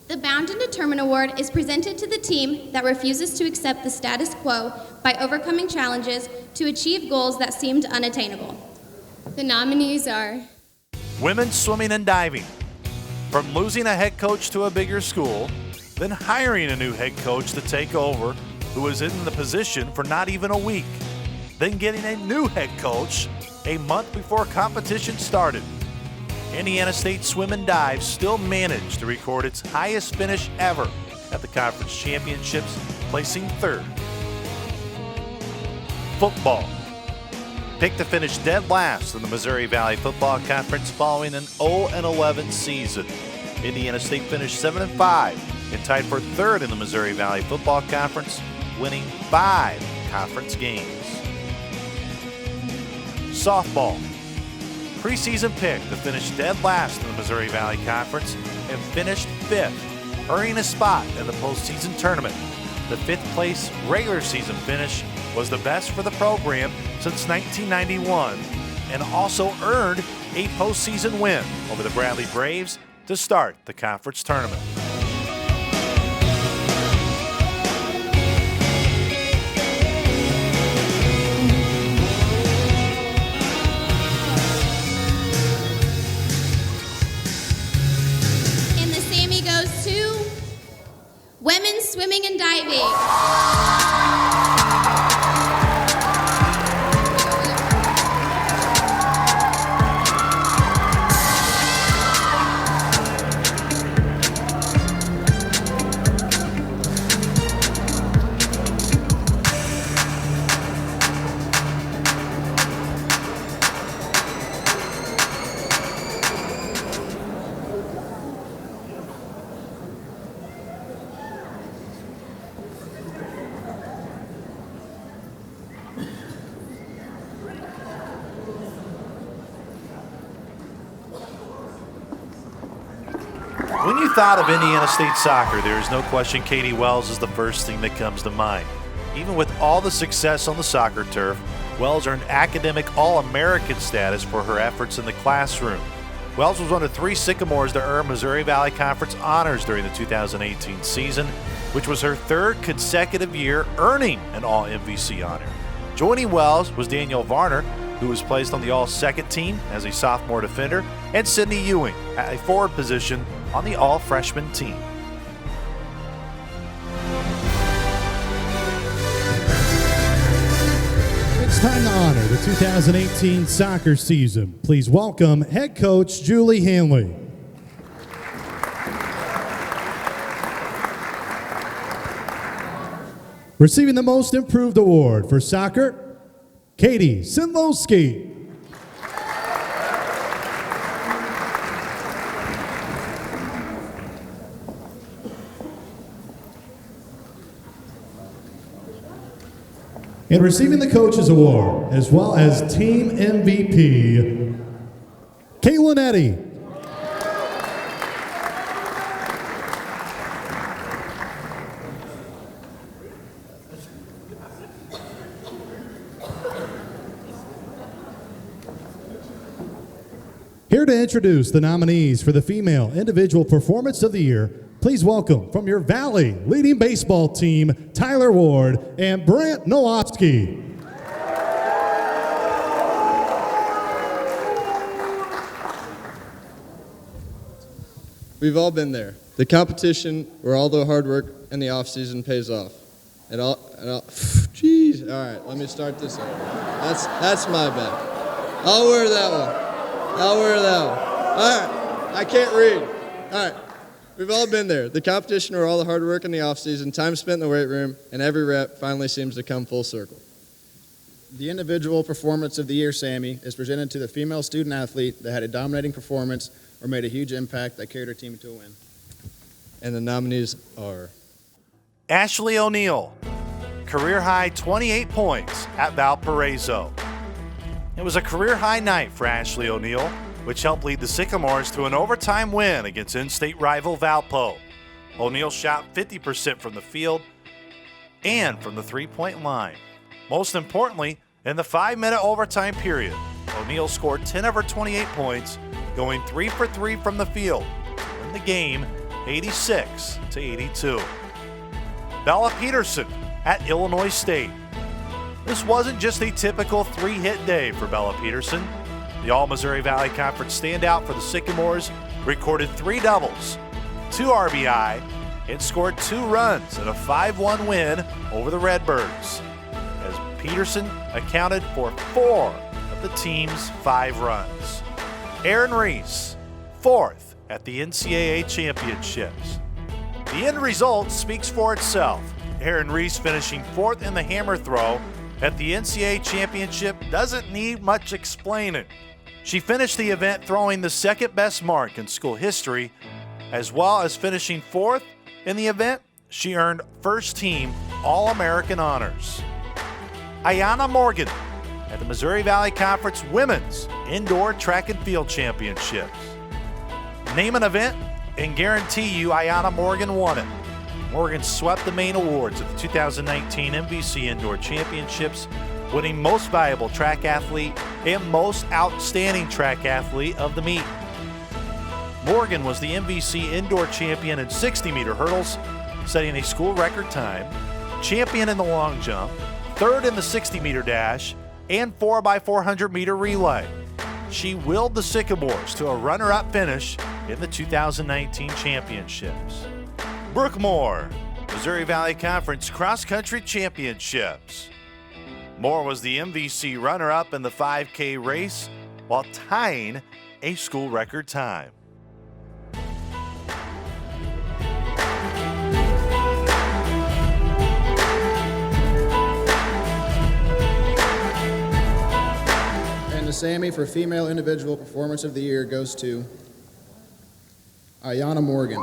The Bound and Determined Award is presented to the team that refuses to accept the status quo by overcoming challenges to achieve goals that seemed unattainable. The nominees are Women's swimming and diving. From losing a head coach to a bigger school, then hiring a new head coach to take over who was in the position for not even a week, then getting a new head coach a month before competition started. Indiana State Swim and Dive still managed to record its highest finish ever at the conference championships, placing third. Football. Picked to finish dead last in the Missouri Valley Football Conference following an 0-11 season. Indiana State finished 7-5 and tied for third in the Missouri Valley Football Conference, winning 5 conference games. Softball. Preseason pick to finish dead last in the Missouri Valley Conference and finished 5th, earning a spot in the postseason tournament. The 5th place regular season finish was the best for the program since 1991 and also earned a postseason win over the Bradley Braves to start the conference tournament. And the Sammy goes to Women's Swimming and Diving. When you thought of Indiana State soccer, there is no question Katie Wells is the first thing that comes to mind. Even with all the success on the soccer turf, Wells earned academic All-American status for her efforts in the classroom. Wells was one of 3 Sycamores to earn Missouri Valley Conference honors during the 2018 season, which was her 3rd consecutive year earning an All-MVC honor. Joining Wells was Danielle Varner, who was placed on the All-Second team as a sophomore defender, and Sydney Ewing at a forward position on the All-Freshman team. It's time to honor the 2018 soccer season. Please welcome head coach Julie Hanley. Receiving the Most Improved Award for soccer, Katie Sinlowski. And receiving the Coaches Award, as well as Team MVP, Caitlin Eddy. Here to introduce the nominees for the Female Individual Performance of the Year, please welcome from your Valley leading baseball team, Tyler Ward and Brant Nowofsky. We've all been there. The competition where all the hard work and the off-season pays off. Jeez, all right, let me start this over. That's my bad. I'll wear that one. All right, I can't read. All right, we've all been there. The competition where all the hard work in the off-season, time spent in the weight room, and every rep finally seems to come full circle. The Individual Performance of the Year, SAMY, is presented to the female student athlete that had a dominating performance or made a huge impact that carried her team to a win. And the nominees are Ashley O'Neill, career high 28 points at Valparaiso. It was a career high night for Ashley O'Neill, which helped lead the Sycamores to an overtime win against in-state rival Valpo. O'Neill shot 50% from the field and from the three-point line. Most importantly, in the 5-minute overtime period, O'Neill scored 10 of her 28 points, going 3 for 3 from the field to win the game 86-82. Bella Peterson at Illinois State. This wasn't just a typical 3-hit day for Bella Peterson. The All-Missouri Valley Conference standout for the Sycamores recorded 3 doubles, 2 RBI, and scored 2 runs in a 5-1 win over the Redbirds, as Peterson accounted for 4 of the team's 5 runs. Erin Reese, 4th at the NCAA Championships. The end result speaks for itself. Erin Reese finishing 4th in the hammer throw at the NCAA Championship doesn't need much explaining. She finished the event throwing the 2nd best mark in school history, as well as finishing 4th in the event. She earned first team All-American honors. Ayanna Morgan at the Missouri Valley Conference Women's Indoor Track and Field Championships. Name an event and guarantee you Ayanna Morgan won it. Morgan swept the main awards at the 2019 MVC Indoor Championships, winning Most Valuable Track Athlete and Most Outstanding Track Athlete of the meet. Morgan was the MVC Indoor Champion in 60-meter hurdles, setting a school record time, champion in the long jump, 3rd in the 60-meter dash, and 4x400-meter relay. She willed the Sycamores to a runner-up finish in the 2019 championships. Brooke Moore, Missouri Valley Conference Cross Country Championships. Moore was the MVC runner-up in the 5K race while tying a school record time. And the SAMY for Female Individual Performance of the Year goes to Ayanna Morgan.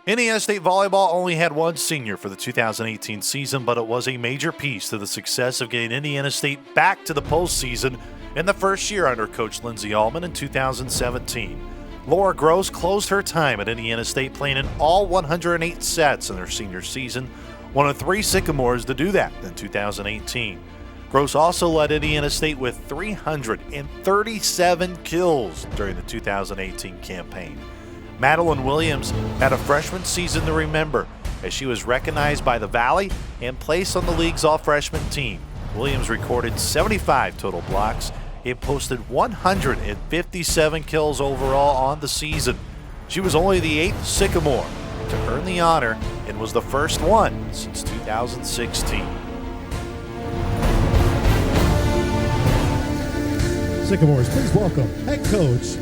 Indiana State Volleyball only had one senior for the 2018 season, but it was a major piece to the success of getting Indiana State back to the postseason in the first year under Coach Lindsey Allman in 2017. Laura Gross closed her time at Indiana State playing in all 108 sets in her senior season, one of 3 Sycamores to do that in 2018. Gross also led Indiana State with 337 kills during the 2018 campaign. Madeline Williams had a freshman season to remember as she was recognized by the Valley and placed on the league's all-freshman team. Williams recorded 75 total blocks and posted 157 kills overall on the season. She was only the 8th Sycamore to earn the honor and was the first one since 2016. Sycamores, please welcome head coach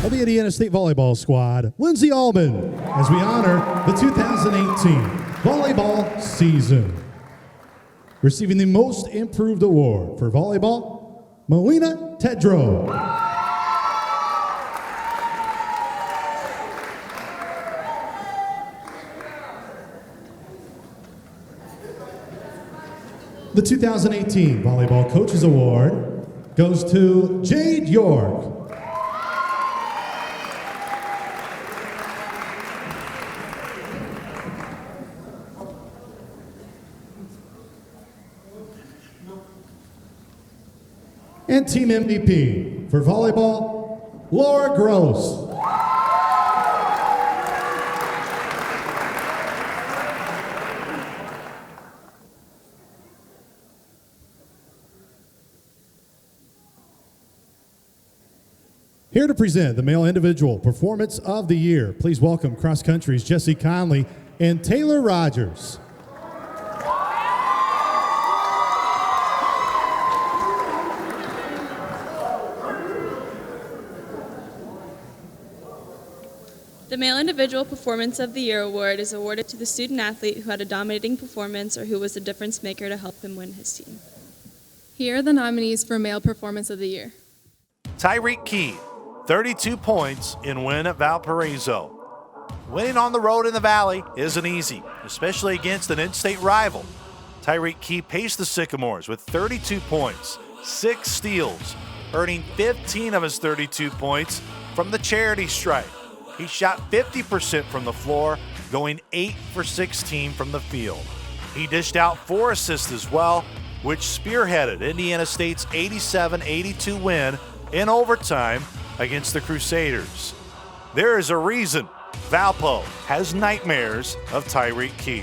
of the Indiana State Volleyball Squad, Lindsey Allman, as we honor the 2018 volleyball season. Receiving the Most Improved Award for volleyball, Melina Tedrow. The 2018 Volleyball Coaches Award goes to Jade York. And Team MVP for volleyball, Laura Gross. Here to present the Male Individual Performance of the Year, please welcome cross country's Jesse Conley and Taylor Rogers. The Male Individual Performance of the Year award is awarded to the student athlete who had a dominating performance or who was a difference maker to help him win his team. Here are the nominees for Male Performance of the Year. Tyreek Key, 32 points in win at Valparaiso. Winning on the road in the Valley isn't easy, especially against an in-state rival. Tyreek Key paced the Sycamores with 32 points, 6 steals, earning 15 of his 32 points from the charity stripe. He shot 50% from the floor, going 8 for 16 from the field. He dished out 4 assists as well, which spearheaded Indiana State's 87-82 win in overtime against the Crusaders. There is a reason Valpo has nightmares of Tyreek Key.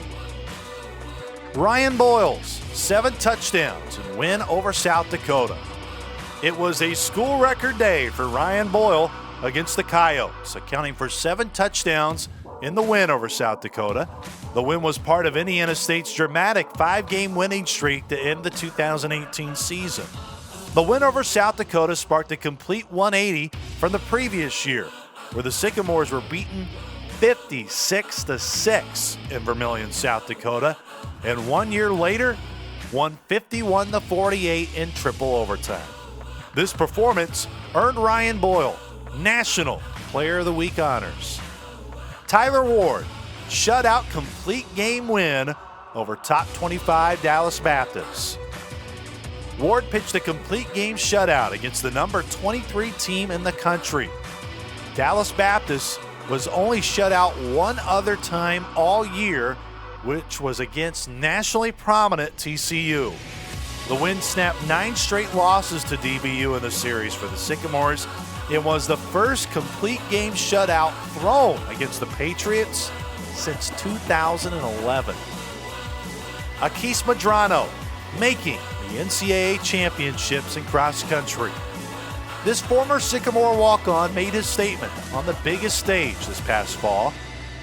Ryan Boyles, 7 touchdowns and win over South Dakota. It was a school record day for Ryan Boyle against the Coyotes, accounting for 7 touchdowns in the win over South Dakota. The win was part of Indiana State's dramatic 5-game winning streak to end the 2018 season. The win over South Dakota sparked a complete 180 from the previous year, where the Sycamores were beaten 56-6 in Vermillion, South Dakota, and 1 year later, won 51-48 in triple overtime. This performance earned Ryan Boyle National Player of the Week honors. Tyler Ward, shutout complete game win over top 25 Dallas Baptist. Ward pitched a complete game shutout against the number 23 team in the country. Dallas Baptist was only shut out one other time all year, which was against nationally prominent TCU. The win snapped 9 straight losses to DBU in the series for the Sycamores. It was the first complete game shutout thrown against the Patriots since 2011. Akis Madrano making the NCAA championships in cross country. This former Sycamore walk-on made his statement on the biggest stage this past fall.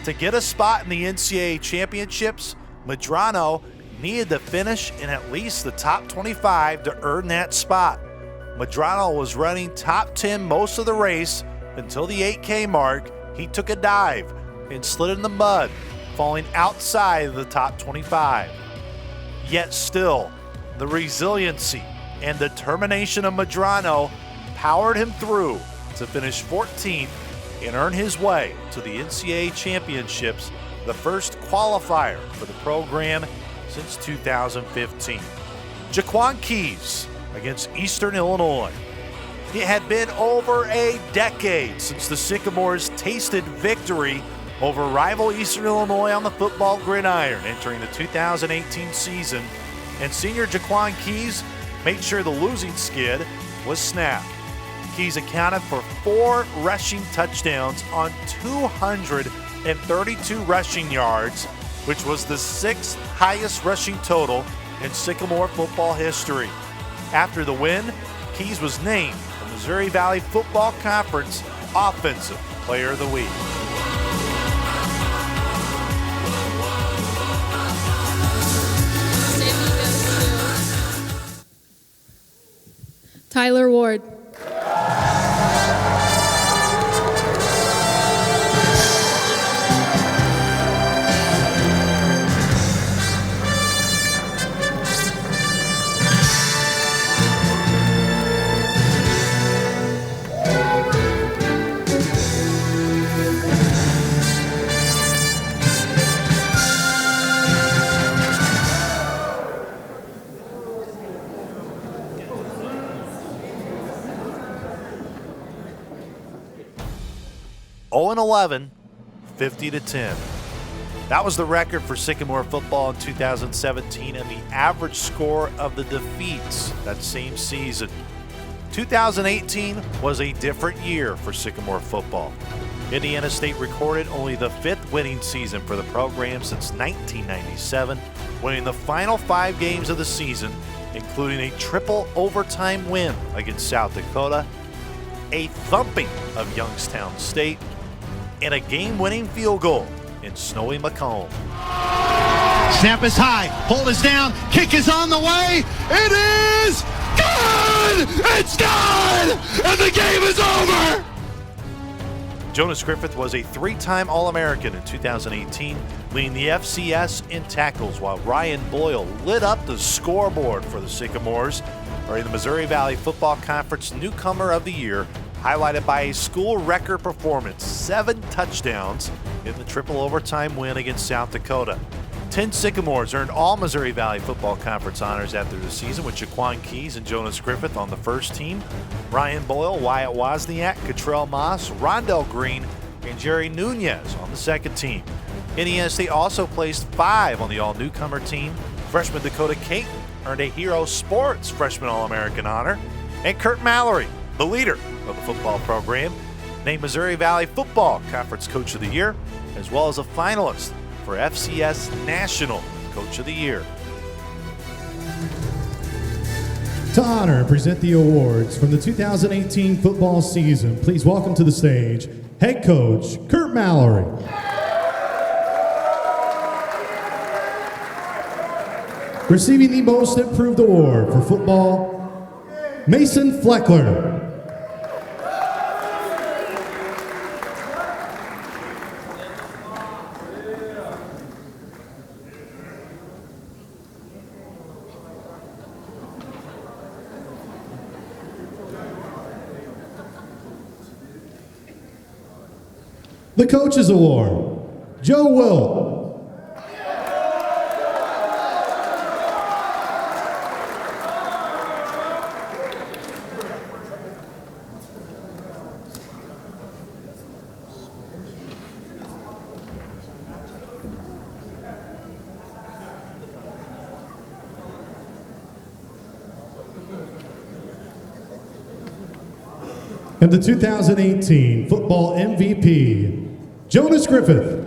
To get a spot in the NCAA championships, Madrano needed to finish in at least the top 25 to earn that spot. Madrano was running top 10 most of the race until the 8K mark. He took a dive and slid in the mud, falling outside of the top 25. Yet still, the resiliency and determination of Madrano powered him through to finish 14th and earn his way to the NCAA championships, the first qualifier for the program since 2015. Jaquan Keys against Eastern Illinois. It had been over a decade since the Sycamores tasted victory over rival Eastern Illinois on the football gridiron entering the 2018 season, and senior Jaquan Keys made sure the losing skid was snapped. Keys accounted for 4 rushing touchdowns on 232 rushing yards, which was the 6th highest rushing total in Sycamore football history. After the win, Keys was named the Missouri Valley Football Conference Offensive Player of the Week. Tyler Ward. Oh 11, 50-10. That was the record for Sycamore football in 2017 and the average score of the defeats that same season. 2018 was a different year for Sycamore football. Indiana State recorded only the 5th winning season for the program since 1997, winning the final 5 games of the season, including a triple overtime win against South Dakota, a thumping of Youngstown State, and a game-winning field goal in snowy Macomb. Snap is high, hold is down, kick is on the way, it is good! It's good! And the game is over! Jonas Griffith was a three-time All-American in 2018, leading the FCS in tackles, while Ryan Boyle lit up the scoreboard for the Sycamores, earning the Missouri Valley Football Conference Newcomer of the Year, highlighted by a school record performance, 7 touchdowns in the triple overtime win against South Dakota. 10 Sycamores earned all Missouri Valley Football Conference honors after the season, with Jaquan Keys and Jonas Griffith on the first team, Ryan Boyle, Wyatt Wozniak, Cottrell Moss, Rondell Green, and Jerry Nunez on the second team. Indiana State also placed 5 on the all-newcomer team. Freshman Dakota Caton earned a Hero Sports Freshman All-American honor, and Kurt Mallory, the leader of the football program, named Missouri Valley Football Conference Coach of the Year, as well as a finalist for FCS National Coach of the Year. To honor and present the awards from the 2018 football season, please welcome to the stage head coach Kurt Mallory. Receiving the Most Improved Award for football, Mason Fleckler. The Coaches Award, Joe Wilt. And the 2018 Football MVP, Jonas Griffith.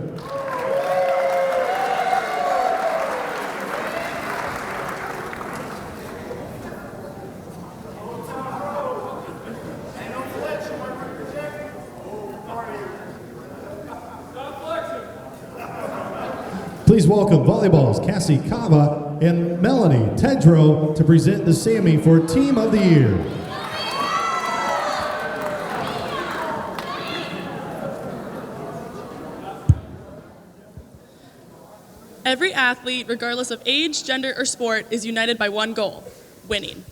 Please welcome volleyball's Cassie Cava and Melanie Tedrow to present the SAMY for Team of the Year. Every athlete, regardless of age, gender, or sport, is united by one goal: winning.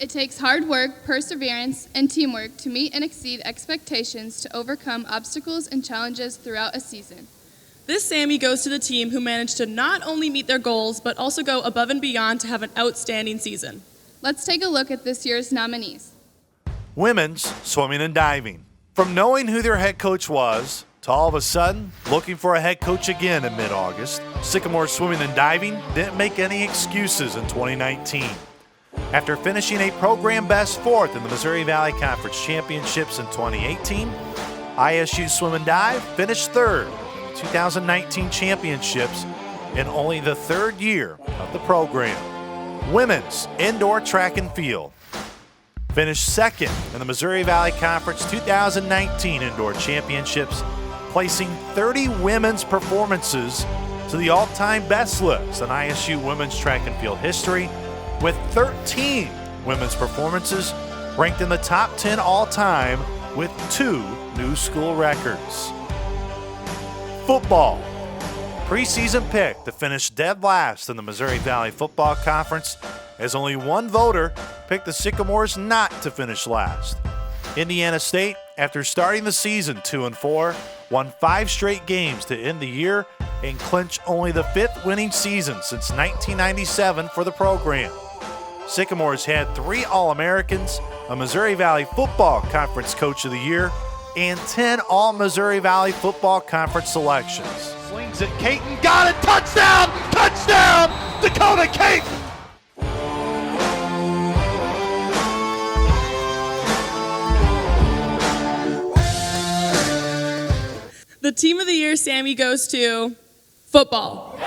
It takes hard work, perseverance, and teamwork to meet and exceed expectations to overcome obstacles and challenges throughout a season. This SAMY goes to the team who managed to not only meet their goals, but also go above and beyond to have an outstanding season. Let's take a look at this year's nominees. Women's swimming and diving. From knowing who their head coach was, to all of a sudden looking for a head coach again in mid-August, Sycamore Swimming and Diving didn't make any excuses in 2019. After finishing a program best 4th in the Missouri Valley Conference Championships in 2018, ISU Swim and Dive finished 3rd in the 2019 championships in only the 3rd year of the program. Women's indoor track and field finished 2nd in the Missouri Valley Conference 2019 indoor championships, placing 30 women's performances to the all-time best list in ISU women's track and field history, with 13 women's performances ranked in the top 10 all-time with 2 new school records. Football. Preseason pick to finish dead last in the Missouri Valley Football Conference, as only one voter picked the Sycamores not to finish last. Indiana State, after starting the season 2-4, won 5 straight games to end the year and clinch only the 5th winning season since 1997 for the program. Sycamores had 3 All-Americans, a Missouri Valley Football Conference Coach of the Year, and 10 All-Missouri Valley Football Conference selections. Slings it, Caton got it, touchdown! Touchdown! Dakota Caton! The Team of the Year SAMY goes to football.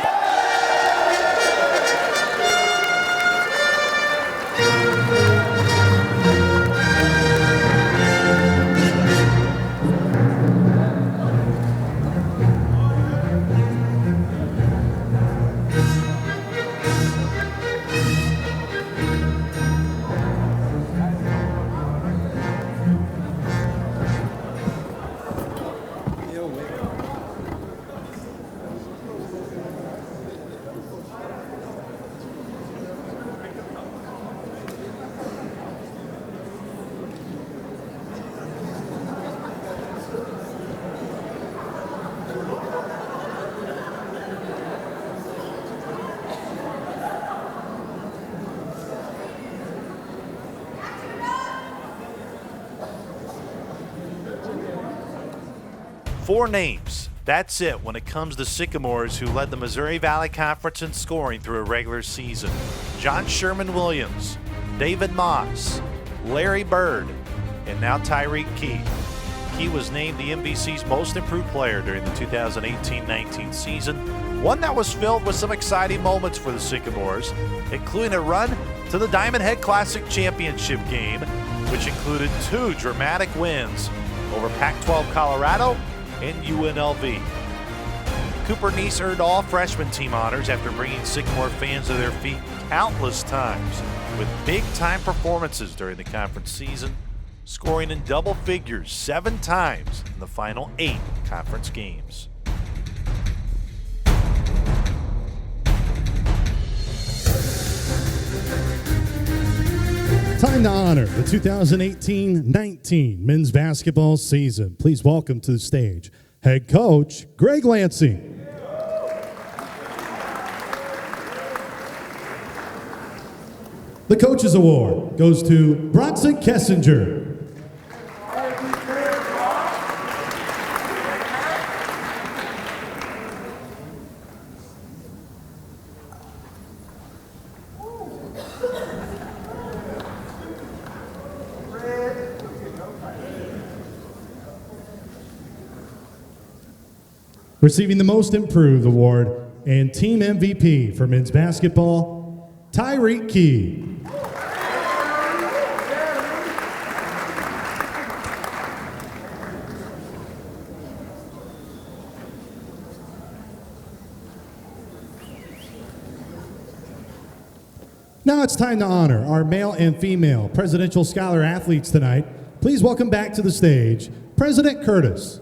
4 names. That's it when it comes to Sycamores, who led the Missouri Valley Conference in scoring through a regular season. John Sherman Williams, David Moss, Larry Bird, and now Tyreek Key. Key was named the MVC's most improved player during the 2018-19 season, one that was filled with some exciting moments for the Sycamores, including a run to the Diamond Head Classic Championship game, which included 2 dramatic wins over Pac-12 Colorado and UNLV. Cooper Neese earned all freshman team honors after bringing Sycamore fans to their feet countless times with big-time performances during the conference season, scoring in double figures 7 times in the final 8 conference games. Time to honor the 2018-19 men's basketball season. Please welcome to the stage head coach Greg Lansing. The Coaches Award goes to Bronson Kessinger. Receiving the Most Improved Award and Team MVP for men's basketball, Tyreek Key. Now it's time to honor our male and female Presidential Scholar athletes tonight. Please welcome back to the stage, President Curtis.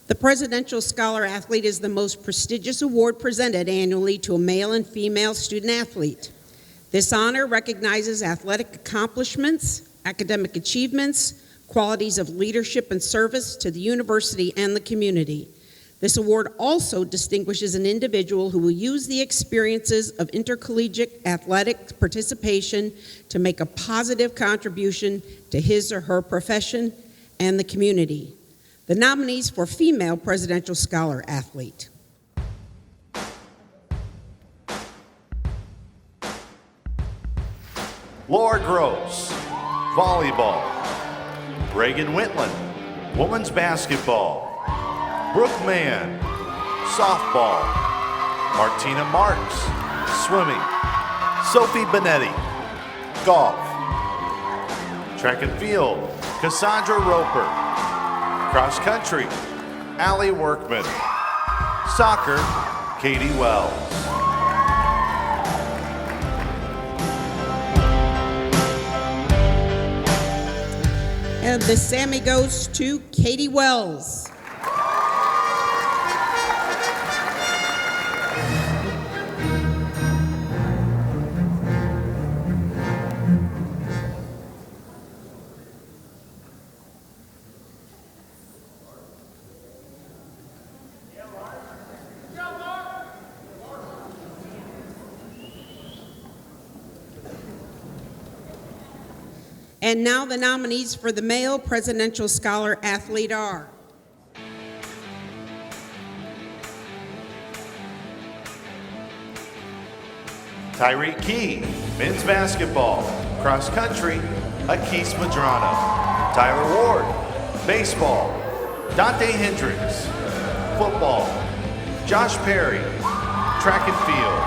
The Presidential Scholar Athlete is the most prestigious award presented annually to a male and female student athlete. This honor recognizes athletic accomplishments, academic achievements, qualities of leadership and service to the university and the community. This award also distinguishes an individual who will use the experiences of intercollegiate athletic participation to make a positive contribution to his or her profession and the community. The nominees for Female Presidential Scholar Athlete. Laura Gross, volleyball. Reagan Whitland, women's basketball. Brooke Mann, softball. Martina Marks, swimming. Sophie Benetti, golf. Track and field, Cassandra Roper. Cross country, Allie Workman. Soccer, Katie Wells. And the SAMY goes to Katie Wells. And now the nominees for the Male Presidential Scholar Athlete are Tyreek Key, men's basketball. Cross country, Akis Madrano. Tyler Ward, baseball. Dante Hendricks, football. Josh Perry, track and field.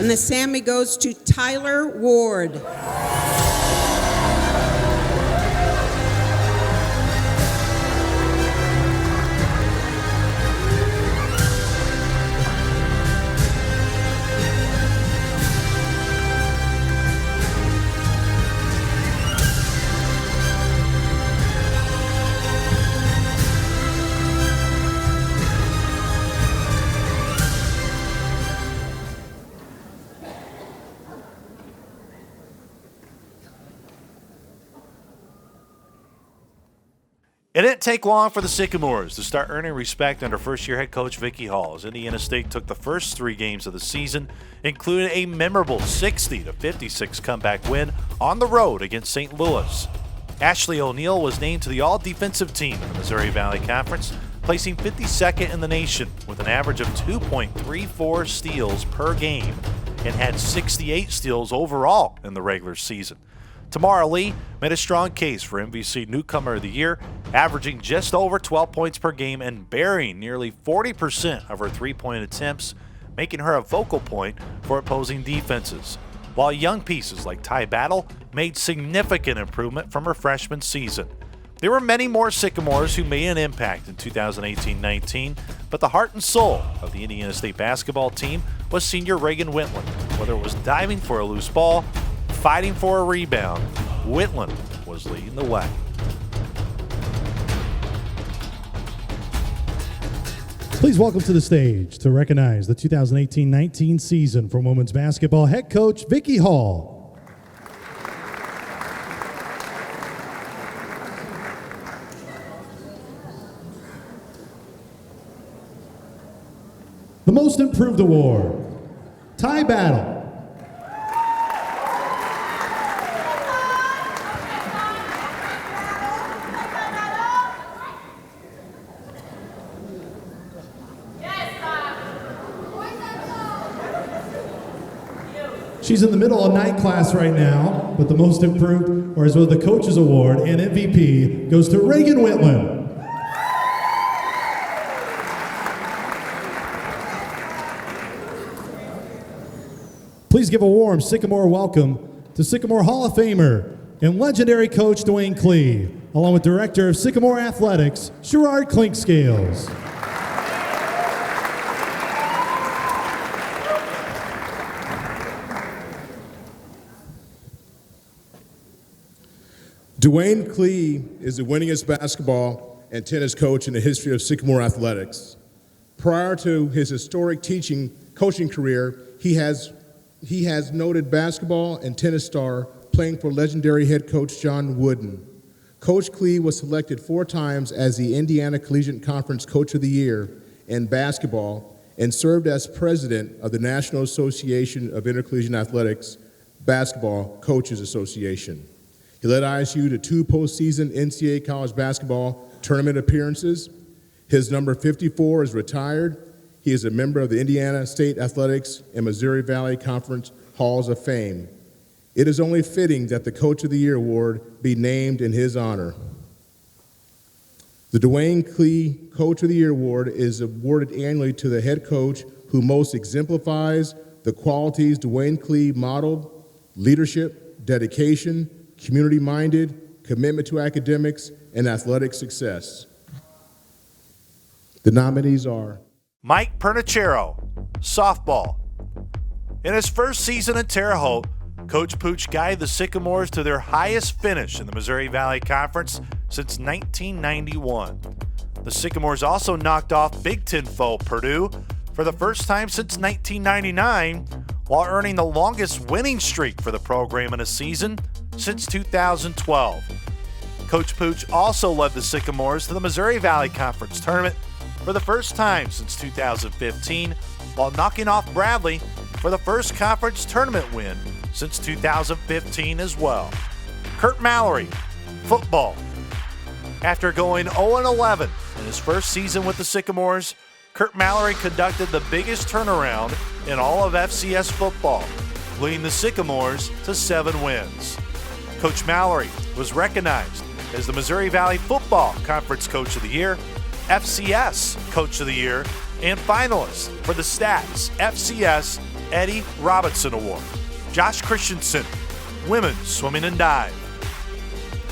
And the SAMY goes to Tyler Ward. It didn't take long for the Sycamores to start earning respect under first-year head coach Vicky Hall as Indiana State took the first 3 games of the season, including a memorable 60-56 comeback win on the road against St. Louis. Ashley O'Neal was named to the all-defensive team in the Missouri Valley Conference, placing 52nd in the nation with an average of 2.34 steals per game and had 68 steals overall in the regular season. Tamara Lee made a strong case for MVC Newcomer of the Year, averaging just over 12 points per game and burying nearly 40% of her three-point attempts, making her a focal point for opposing defenses. While young pieces like Ty Battle made significant improvement from her freshman season. There were many more Sycamores who made an impact in 2018-19, but the heart and soul of the Indiana State basketball team was senior Reagan Whitland. Whether it was diving for a loose ball, fighting for a rebound, Whitland was leading the way. Please welcome to the stage to recognize the 2018-19 season for women's basketball head coach Vicky Hall. The Most Improved Award, Ty Battle. She's in the middle of night class right now, but the Most Improved, or as well the Coach's Award and MVP, goes to Reagan Whitland. Please give a warm Sycamore welcome to Sycamore Hall of Famer and legendary coach Dwayne Klee, along with Director of Sycamore Athletics, Sherrard Clinkscales. Dwayne Klee is the winningest basketball and tennis coach in the history of Sycamore Athletics. Prior to his historic coaching career, he has noted basketball and tennis star playing for legendary head coach John Wooden. Coach Klee was selected 4 times as the Indiana Collegiate Conference Coach of the Year in basketball and served as president of the National Association of Intercollegiate Athletics Basketball Coaches Association. He led ISU to 2 postseason NCAA college basketball tournament appearances. His number 54 is retired. He is a member of the Indiana State Athletics and Missouri Valley Conference Halls of Fame. It is only fitting that the Coach of the Year award be named in his honor. The Dwayne Klee Coach of the Year award is awarded annually to the head coach who most exemplifies the qualities Dwayne Klee modeled: leadership, dedication, community-minded, commitment to academics, and athletic success. The nominees are Mike Pernicero, softball. In his first season at Terre Haute, Coach Pooch guided the Sycamores to their highest finish in the Missouri Valley Conference since 1991. The Sycamores also knocked off Big Ten foe Purdue for the first time since 1999, while earning the longest winning streak for the program in a season since 2012. Coach Pooch also led the Sycamores to the Missouri Valley Conference Tournament for the first time since 2015, while knocking off Bradley for the first conference tournament win since 2015 as well. Kurt Mallory, football. After going 0-11 in his first season with the Sycamores, Kurt Mallory conducted the biggest turnaround in all of FCS football, leading the Sycamores to 7 wins. Coach Mallory was recognized as the Missouri Valley Football Conference Coach of the Year, FCS Coach of the Year, and finalist for the Stats FCS Eddie Robinson Award. Josh Christensen, women's swimming and dive.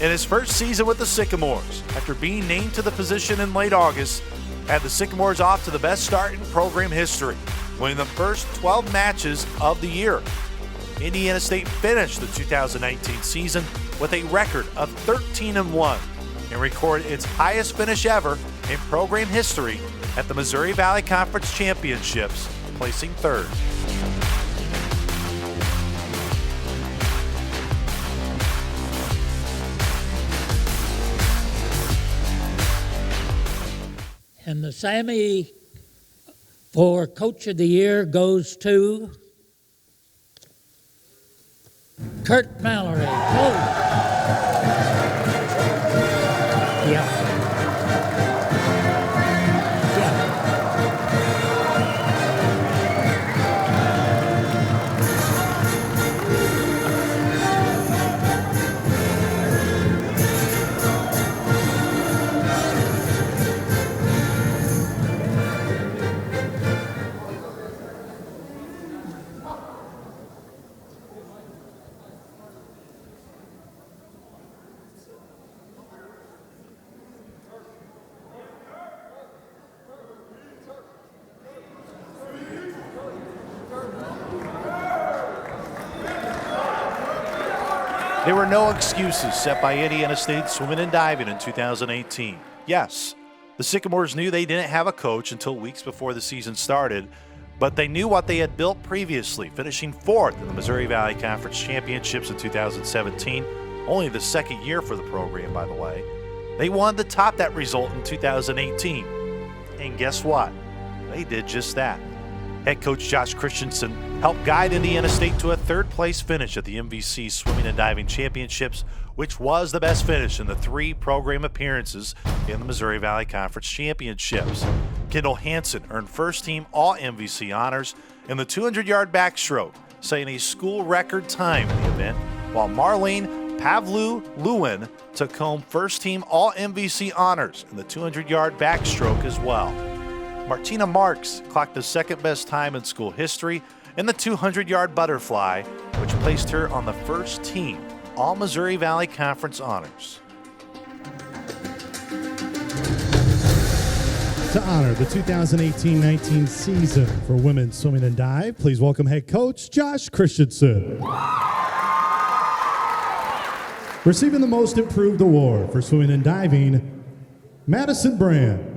In his first season with the Sycamores, after being named to the position in late August, had the Sycamores off to the best start in program history, winning the first 12 matches of the year. Indiana State finished the 2019 season with a record of 13-1 and recorded its highest finish ever in program history at the Missouri Valley Conference Championships, placing 3rd. And the SAMY for Coach of the Year goes to Kurt Mallory. Yeah. There were no excuses set by Indiana State swimming and diving in 2018. Yes, the Sycamores knew they didn't have a coach until weeks before the season started, but they knew what they had built previously, finishing 4th in the Missouri Valley Conference Championships in 2017, only the second year for the program, by the way. They wanted to top that result in 2018. And guess what? They did just that. Head coach Josh Christensen helped guide Indiana State to a 3rd-place finish at the MVC Swimming and Diving Championships, which was the best finish in the 3 program appearances in the Missouri Valley Conference Championships. Kendall Hansen earned first-team All-MVC honors in the 200-yard backstroke, setting a school record time in the event, while Marlene Pavlu-Lewin took home first-team All-MVC honors in the 200-yard backstroke as well. Martina Marks clocked the 2nd-best time in school history in the 200-yard butterfly, which placed her on the first team All-Missouri Valley Conference honors. To honor the 2018-19 season for women's swimming and dive, please welcome head coach Josh Christensen. Receiving the Most Improved Award for swimming and diving, Madison Brand.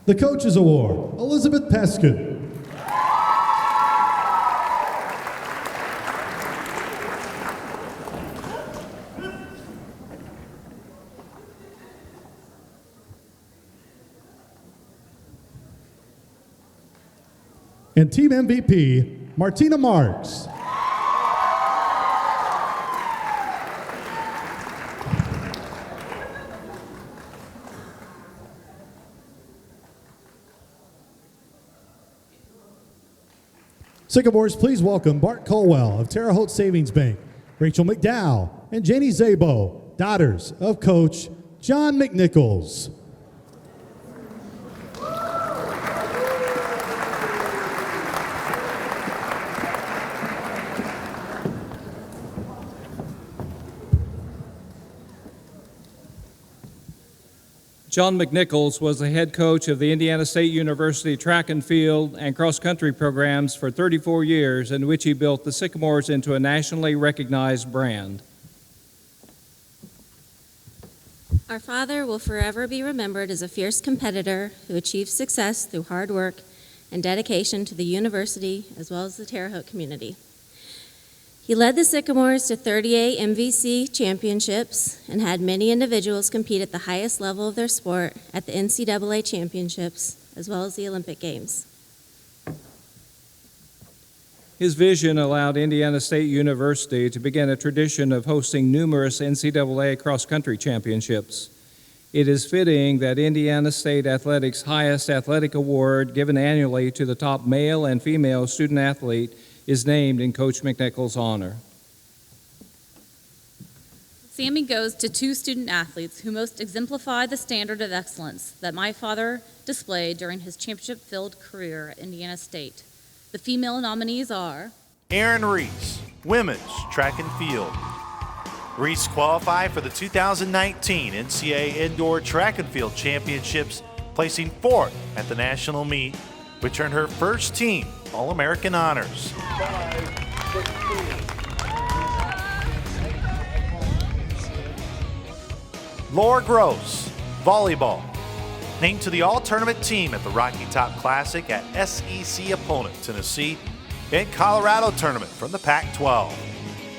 The Coaches Award, Elizabeth Peskin. And Team MVP, Martina Marks. Sycamores, please welcome Bart Colwell of Terre Haute Savings Bank, Rachel McDowell, and Janie Zabo, daughters of Coach John McNichols. John McNichols was the head coach of the Indiana State University track and field and cross-country programs for 34 years, in which he built the Sycamores into a nationally recognized brand. Our father will forever be remembered as a fierce competitor who achieved success through hard work and dedication to the university as well as the Terre Haute community. He led the Sycamores to 38 MVC championships and had many individuals compete at the highest level of their sport at the NCAA championships as well as the Olympic Games. His vision allowed Indiana State University to begin a tradition of hosting numerous NCAA cross-country championships. It is fitting that Indiana State Athletics' highest athletic award, given annually to the top male and female student athlete, is named in Coach McNichols' honor. SAMY goes to 2 student athletes who most exemplify the standard of excellence that my father displayed during his championship-filled career at Indiana State. The female nominees are Erin Reese, women's track and field. Reese qualified for the 2019 NCAA Indoor Track and Field Championships, placing 4th at the national meet, which earned her first team All-American honors. Laura Gross, volleyball. Named to the all-tournament team at the Rocky Top Classic at SEC opponent Tennessee and Colorado tournament from the Pac-12.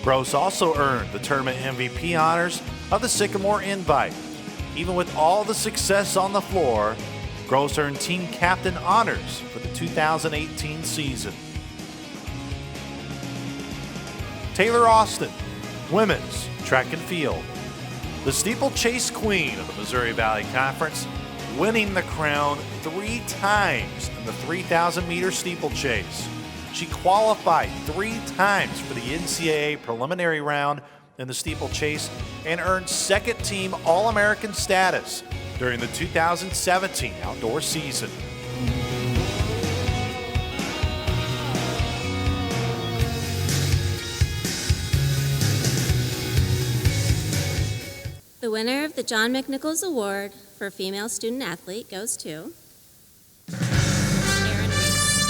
Gross also earned the tournament MVP honors of the Sycamore Invite. Even with all the success on the floor, Gross earned team captain honors for the 2018 season. Taylor Austin, women's track and field. The steeplechase queen of the Missouri Valley Conference, winning the crown 3 times in the 3,000-meter steeplechase. She qualified 3 times for the NCAA preliminary round in the steeplechase and earned second-team All-American status during the 2017 outdoor season. The winner of the John McNichols Award for Female Student Athlete goes to Erin Reese.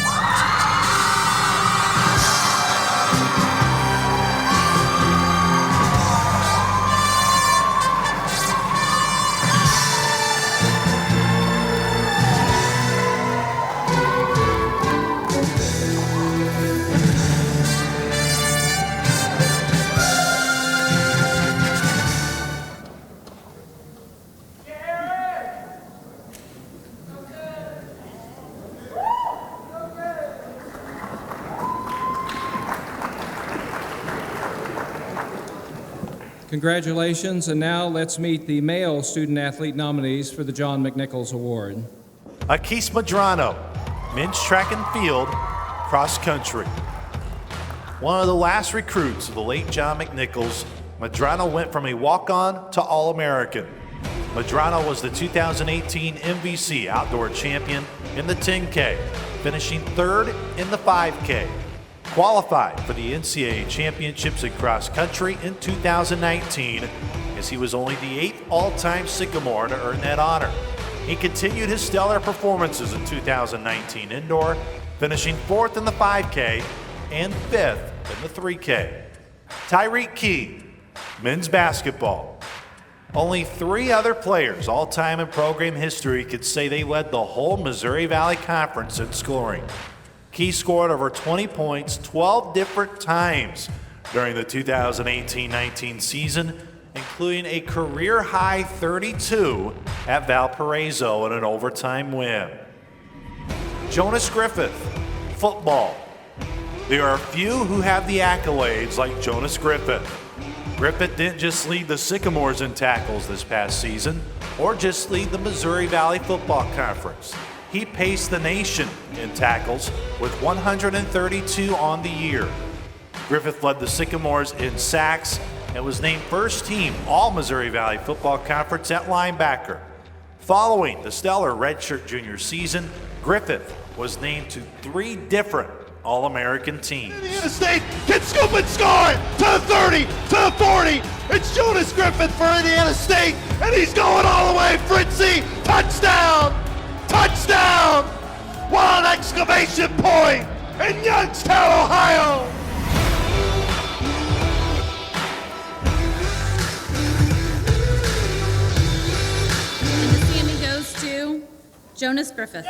Congratulations, and now let's meet the male student-athlete nominees for the John McNichols Award. Akis Madrano, men's track and field, cross country. One of the last recruits of the late John McNichols, Madrano went from a walk-on to All-American. Madrano was the 2018 MVC outdoor champion in the 10K, finishing 3rd in the 5K. Qualified for the NCAA championships in cross country in 2019, as he was only the 8th all-time Sycamore to earn that honor. He continued his stellar performances in 2019 indoor, finishing 4th in the 5K and 5th in the 3K. Tyreek Key, men's basketball. Only 3 other players all-time in program history could say they led the whole Missouri Valley Conference in scoring. Key scored over 20 points 12 different times during the 2018-19 season, including a career-high 32 at Valparaiso in an overtime win. Jonas Griffith, football. There are few who have the accolades like Jonas Griffith. Griffith didn't just lead the Sycamores in tackles this past season, or just lead the Missouri Valley Football Conference. He paced the nation in tackles with 132 on the year. Griffith led the Sycamores in sacks and was named first team All-Missouri Valley Football Conference at linebacker. Following the stellar redshirt junior season, Griffith was named to 3 different All-American teams. Indiana State can scoop and score to the 30, to the 40. It's Jonas Griffith for Indiana State, and he's going all the way. Fritzy, touchdown! Touchdown! What an exclamation point in Youngstown, Ohio! And the standing goes to Jonas Griffith.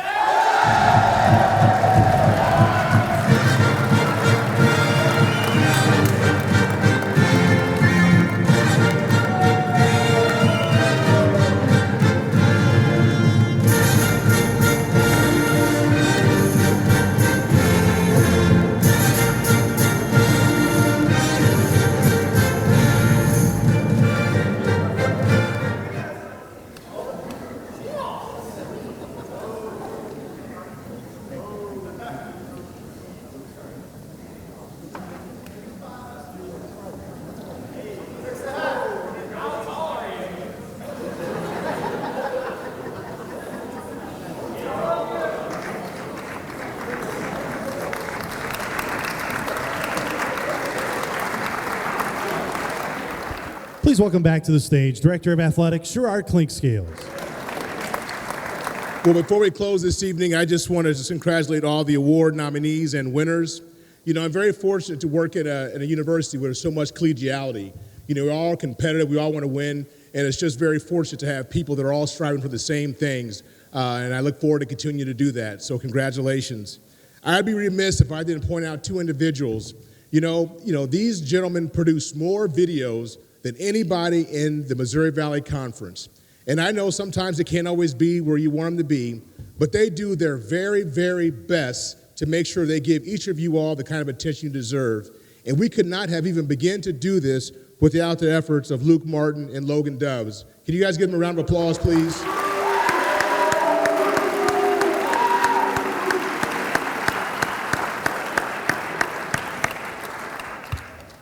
Please welcome back to the stage Director of Athletics, Sherrod Clinkscales. Well, before we close this evening, I just want to congratulate all the award nominees and winners. You know, I'm very fortunate to work at a university where there's so much collegiality. You know, we're all competitive, we all want to win, and it's just very fortunate to have people that are all striving for the same things. and I look forward to continue to do that. So congratulations. I'd be remiss if I didn't point out two individuals. These gentlemen produce more videos than anybody in the Missouri Valley Conference. And I know sometimes it can't always be where you want them to be, but they do their very, very best to make sure they give each of you all the kind of attention you deserve. And we could not have even begun to do this without the efforts of Luke Martin and Logan Doves. Can you guys give them a round of applause, please?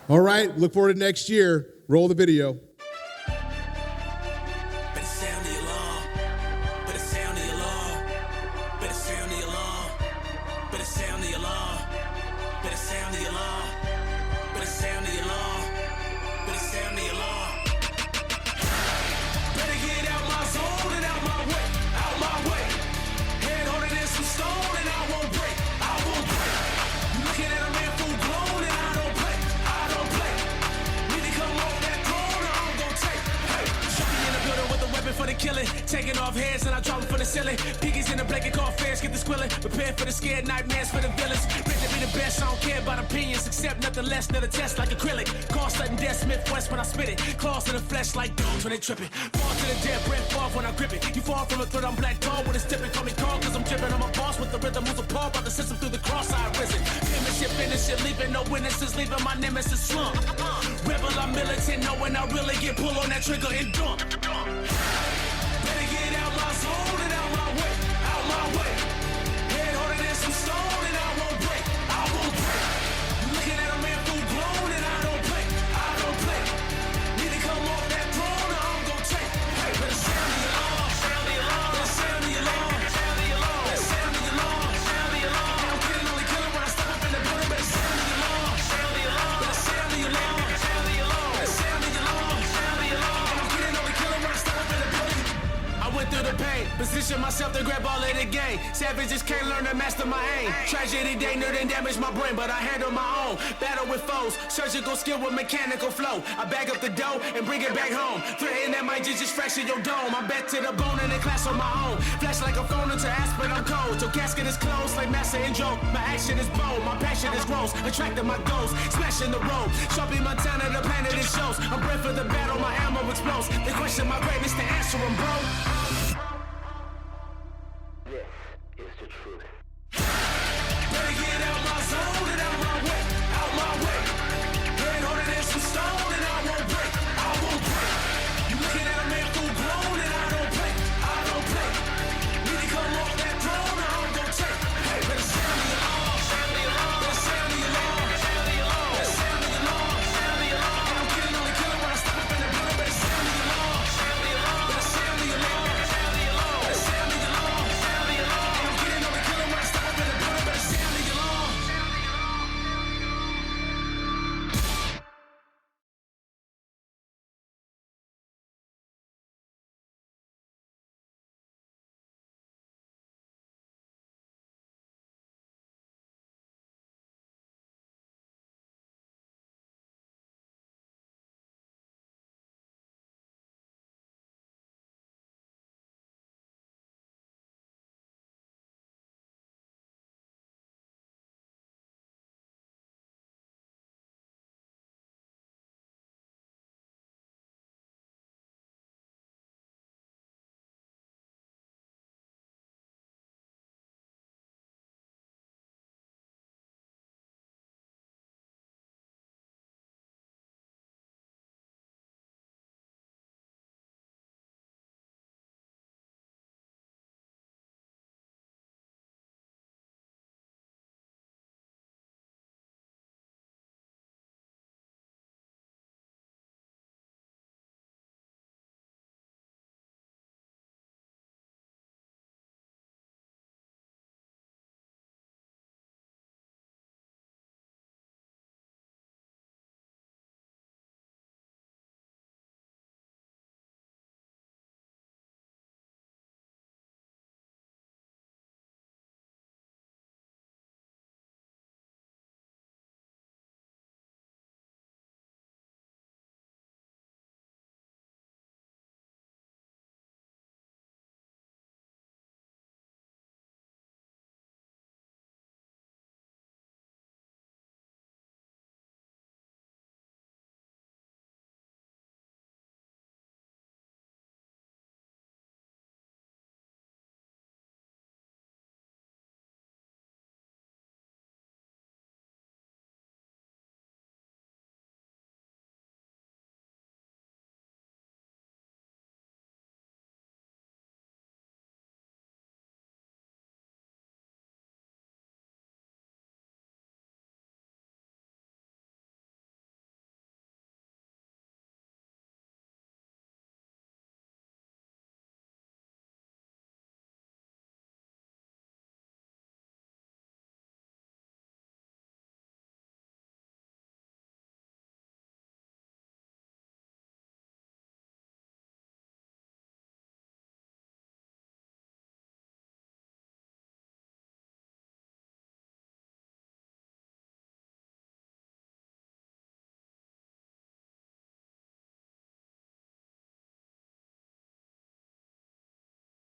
All right, look forward to next year. Roll the video. Taking off heads and I drop them for the ceiling. Piggies in the blanket, call fans, get the squilling. Prepare for the scared nightmares for the villains. Ready to be the best, I don't care about opinions. Accept nothing less than a test like acrylic. Call sudden death, Smith West when I spit it. Claws to the flesh like dogs when they tripping. Fall to the dead, breath off when I grip it. You fall from a threat, I'm black tall when it's tipping. Call me Carl cause I'm dripping. I'm a boss with the rhythm, who's a paw about the system through the cross-eyed risen. Penmanship, finish it, leaving no witnesses, leaving my nemesis slump. Rebel, I'm militant, knowing I really get pull on that trigger and dump. Position myself to grab all of the game. Savages can't learn to master my aim. Tragedy danger and damage my brain, but I handle my own. Battle with foes, surgical skill with mechanical flow. I bag up the dough and bring it back home. Threaten that might just fracture your dome. I'm back to the bone and in class on my own. Flash like a phone into aspirin, I'm cold. Your casket is closed like Master and Joe. My action is bold, my passion is gross. Attracting my goals, smashing the road. Sharpie Montana, the planet it shows. I'm bred for the battle, my ammo explodes. They question my greatness, the answer I'm broke.